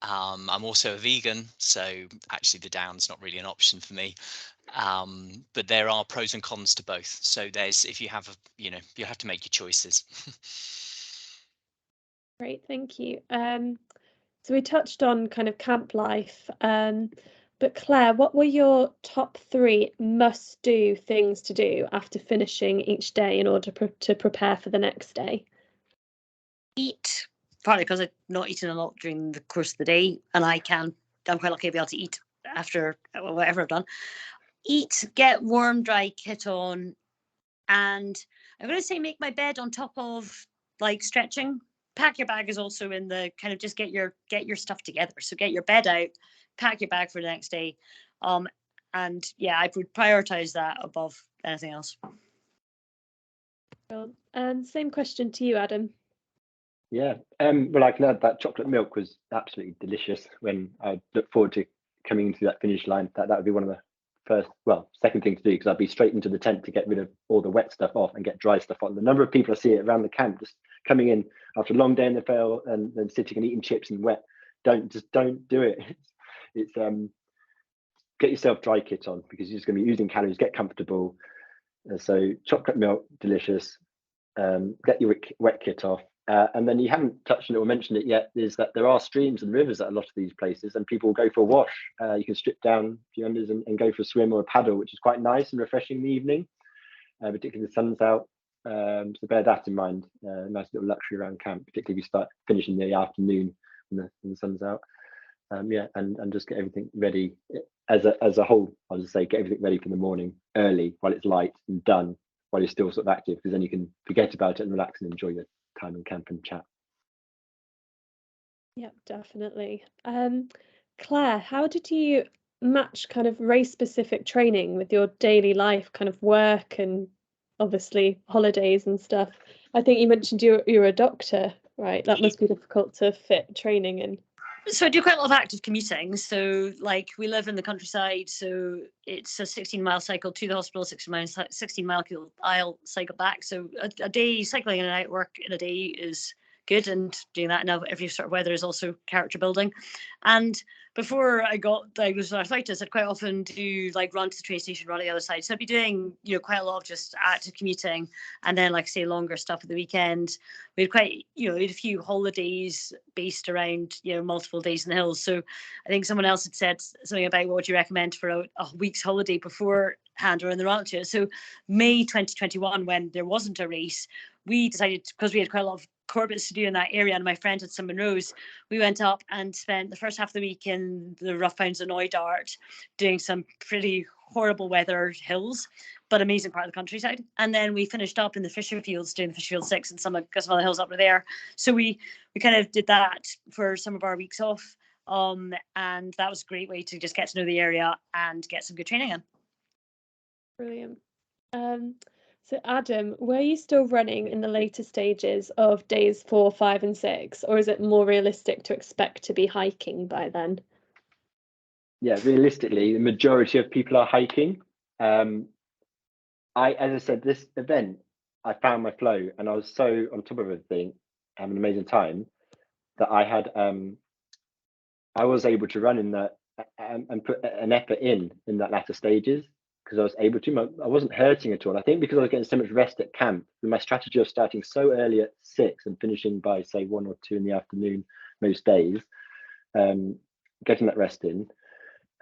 I'm also a vegan, so actually the down's not really an option for me. But there are pros and cons to both. So if you have you have to make your choices. Great, thank you. So we touched on kind of camp life, but Claire, what were your top 3 must-do things to do after finishing each day in order to prepare for the next day? Eat, partly because I've not eaten a lot during the course of the day, and I'm quite lucky to be able to eat after whatever I've done. Eat, get warm, dry kit on, and I'm going to say make my bed on top of like stretching. Pack your bag is also in the kind of just get your stuff together. So get your bed out, pack your bag for the next day. And yeah, I would prioritize that above anything else. Well, same question to you, Adam. Yeah, well, I can add that chocolate milk was absolutely delicious. When I look forward to coming into that finish line, that would be one of the second thing to do, because I'd be straight into the tent to get rid of all the wet stuff off and get dry stuff on. The number of people I see around the camp just coming in after a long day in the field and then sitting and eating chips and wet, don't do it. It's get yourself dry kit on, because you're just going to be using calories. Get comfortable. So chocolate milk, delicious. Get your wet kit off, And then you haven't touched on it or mentioned it yet, is that there are streams and rivers at a lot of these places, and people go for a wash. You can strip down a few unders and go for a swim or a paddle, which is quite nice and refreshing in the evening, particularly the sun's out. So bear that in mind. Nice little luxury around camp, particularly if you start finishing in the afternoon when the sun's out. Yeah, and just get everything ready as a whole. I would say get everything ready for the morning early while it's light and done while you're still sort of active, because then you can forget about it and relax and enjoy your time in camp and chat. Yep, definitely. Claire, how did you match kind of race specific training with your daily life, kind of work and obviously holidays and stuff? I think you mentioned you're a doctor, right? That must be difficult to fit training in. So I do quite a lot of active commuting. So like we live in the countryside, so it's a 16-mile cycle to the hospital, 16-mile I'll cycle back. So a day cycling in and out work in a day is good, and doing that now every sort of weather is also character building. And before I got diagnosed with arthritis, I'd quite often do like run to the train station, run on the other side. So I'd be doing, quite a lot of just active commuting, and then like say longer stuff at the weekend. We had quite, we had a few holidays based around, multiple days in the hills. So I think someone else had said something about what would you recommend for a week's holiday beforehand or in the run to it. So May 2021, when there wasn't a race, we decided, because we had quite a lot of Corbetts to do in that area, and my friend had some Monroes, we went up and spent the first half of the week in the Rough Bounds of Knoydart doing some pretty horrible weather hills, but amazing part of the countryside. And then we finished up in the Fisher Fields doing the Fisher Field 6 and some of the hills up there. So we kind of did that for some of our weeks off, and that was a great way to just get to know the area and get some good training in. Brilliant. So Adam, were you still running in the later stages of days 4, 5 and 6, or is it more realistic to expect to be hiking by then? Yeah, realistically, the majority of people are hiking. As I said, this event, I found my flow, and I was so on top of everything, having an amazing time, that I was able to run in that and put an effort in that latter stages, because I was able to. I wasn't hurting at all. I think because I was getting so much rest at camp, with my strategy of starting so early at 6 and finishing by say 1 or 2 in the afternoon most days, getting that rest in,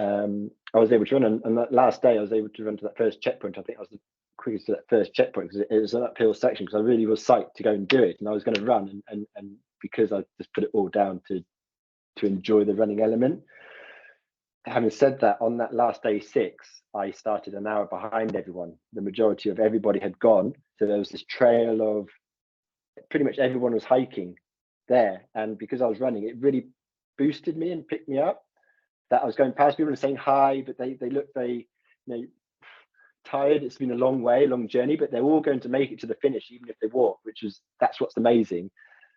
I was able to run. And that last day, I was able to run to that first checkpoint. I think I was the quickest to that first checkpoint, because it was an uphill section, because I really was psyched to go and do it, and I was going to run, and because I just put it all down to enjoy the running element. Having said that, on that last day 6, I started an hour behind everyone. The majority of everybody had gone, so there was this trail of pretty much everyone was hiking there, and because I was running, it really boosted me and picked me up. That I was going past people and saying hi, but they looked very, tired. It's been a long journey, but they're all going to make it to the finish, even if they walk, that's what's amazing.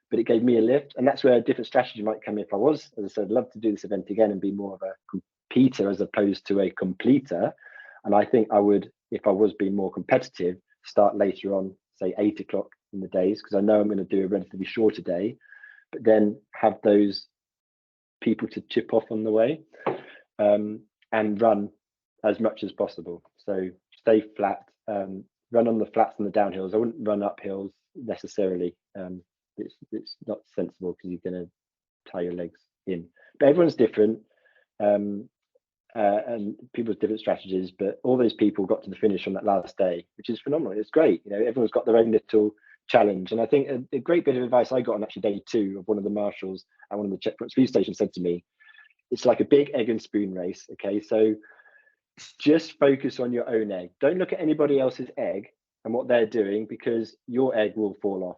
But it gave me a lift, and that's where a different strategy might come if I was, as I said, love to do this event again and be more of a completer as opposed to a completer. And I think I would, if I was being more competitive, start later on, say 8 o'clock in the days, because I know I'm going to do a relatively shorter day, but then have those people to chip off on the way, and run as much as possible. So stay flat, run on the flats and the downhills. I wouldn't run up hills necessarily. It's not sensible, because you're going to tie your legs in. But everyone's different, and people's different strategies. But all those people got to the finish on that last day, which is phenomenal. It's great. Everyone's got their own little challenge. And I think a great bit of advice I got on actually day 2 of one of the marshals at one of the checkpoint speed stations said to me, it's like a big egg and spoon race. Okay, so just focus on your own egg. Don't look at anybody else's egg and what they're doing, because your egg will fall off.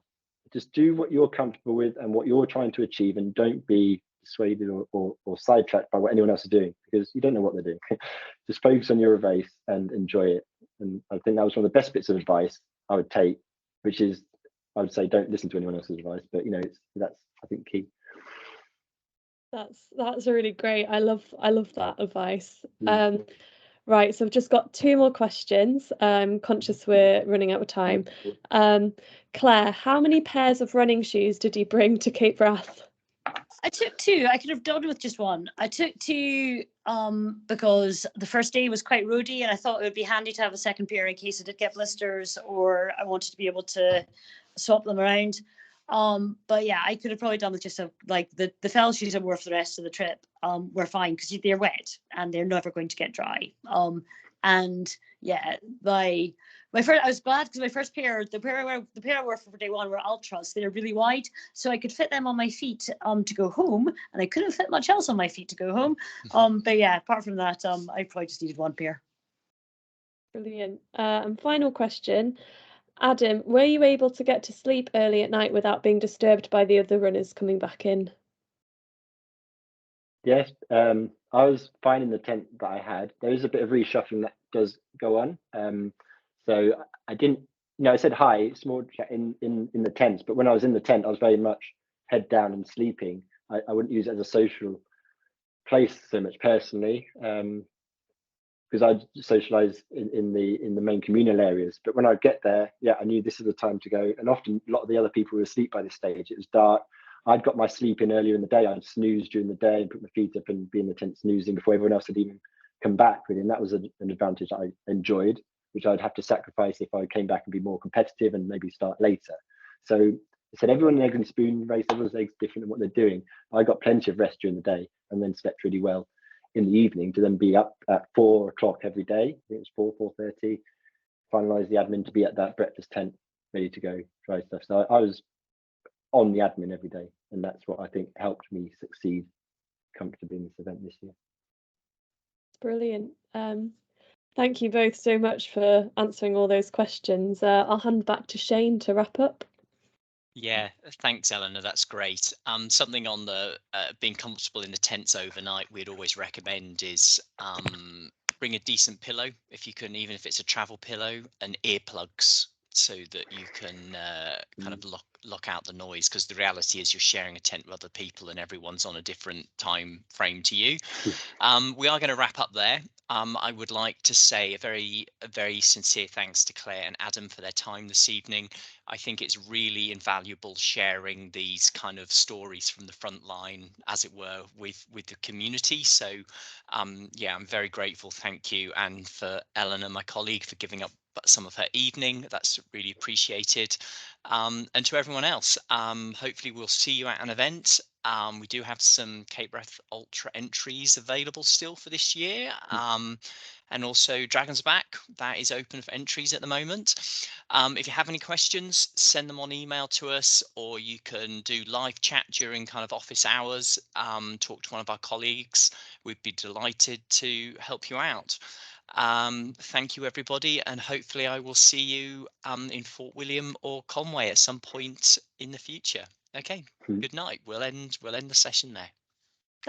Just do what you're comfortable with and what you're trying to achieve, and don't be dissuaded or sidetracked by what anyone else is doing, because you don't know what they're doing. Just focus on your race and enjoy it. And I think that was one of the best bits of advice I would take, which is, I would say, don't listen to anyone else's advice, but that's I think key. That's really great. I love that advice. Right, so I've just got 2 more questions. I'm conscious we're running out of time. Claire, how many pairs of running shoes did you bring to Cape Wrath? I took 2. I could have done with just 1. I took 2 because the first day was quite roady, and I thought it would be handy to have a second pair in case I did get blisters or I wanted to be able to swap them around. But yeah, I could have probably done with just like the fell shoes I wore for the rest of the trip were fine because they're wet and they're never going to get dry. And yeah, my first, I was glad because my first pair, the pair I wore for day one were ultras. They're really wide, so I could fit them on my feet to go home, and I couldn't fit much else on my feet to go home. But yeah, apart from that, I probably just needed one pair. Brilliant. And final question. Adam, were you able to get to sleep early at night without being disturbed by the other runners coming back in? Yes, I was fine in the tent that I had. There is a bit of reshuffling that does go on. So I didn't, I said hi, small chat in the tents, but when I was in the tent, I was very much head down and sleeping. I wouldn't use it as a social place so much personally, because I'd socialize in the main communal areas. But when I get there, yeah, I knew this is the time to go. And often a lot of the other people were asleep by this stage. It was dark. I'd got my sleep in earlier in the day. I'd snooze during the day and put my feet up and be in the tent snoozing before everyone else had even come back. Really. And that was an advantage I enjoyed, which I'd have to sacrifice if I came back and be more competitive and maybe start later. So I said, everyone in Egg and Spoon race, everyone's eggs different in what they're doing. I got plenty of rest during the day and then slept really well in the evening to then be up at 4 o'clock every day. I think it was 4:30, finalize the admin to be at that breakfast tent ready to go try stuff. So I was on the admin every day, and that's what I think helped me succeed comfortably in this event this year. Brilliant. Thank you both so much for answering all those questions. I'll hand back to Shane to wrap up. Yeah, thanks, Eleanor. That's great. Something on the being comfortable in the tents overnight, we'd always recommend is bring a decent pillow if you can, even if it's a travel pillow, and earplugs so that you can kind of lock out the noise, because the reality is you're sharing a tent with other people and everyone's on a different time frame to you. We are going to wrap up there. I would like to say a very sincere thanks to Claire and Adam for their time this evening. I think it's really invaluable sharing these kind of stories from the front line, as it were, with the community. So yeah, I'm very grateful. Thank you. And for Eleanor, my colleague, for giving up some of her evening. That's really appreciated. And to everyone else, hopefully we'll see you at an event. We do have some Cape Wrath Ultra entries available still for this year. And also Dragon's Back, that is open for entries at the moment. If you have any questions, send them on email to us, or you can do live chat during kind of office hours, talk to one of our colleagues. We'd be delighted to help you out. Thank you, everybody, and hopefully I will see you in Fort William or Conway at some point in the future. Okay, good night. We'll end the session there.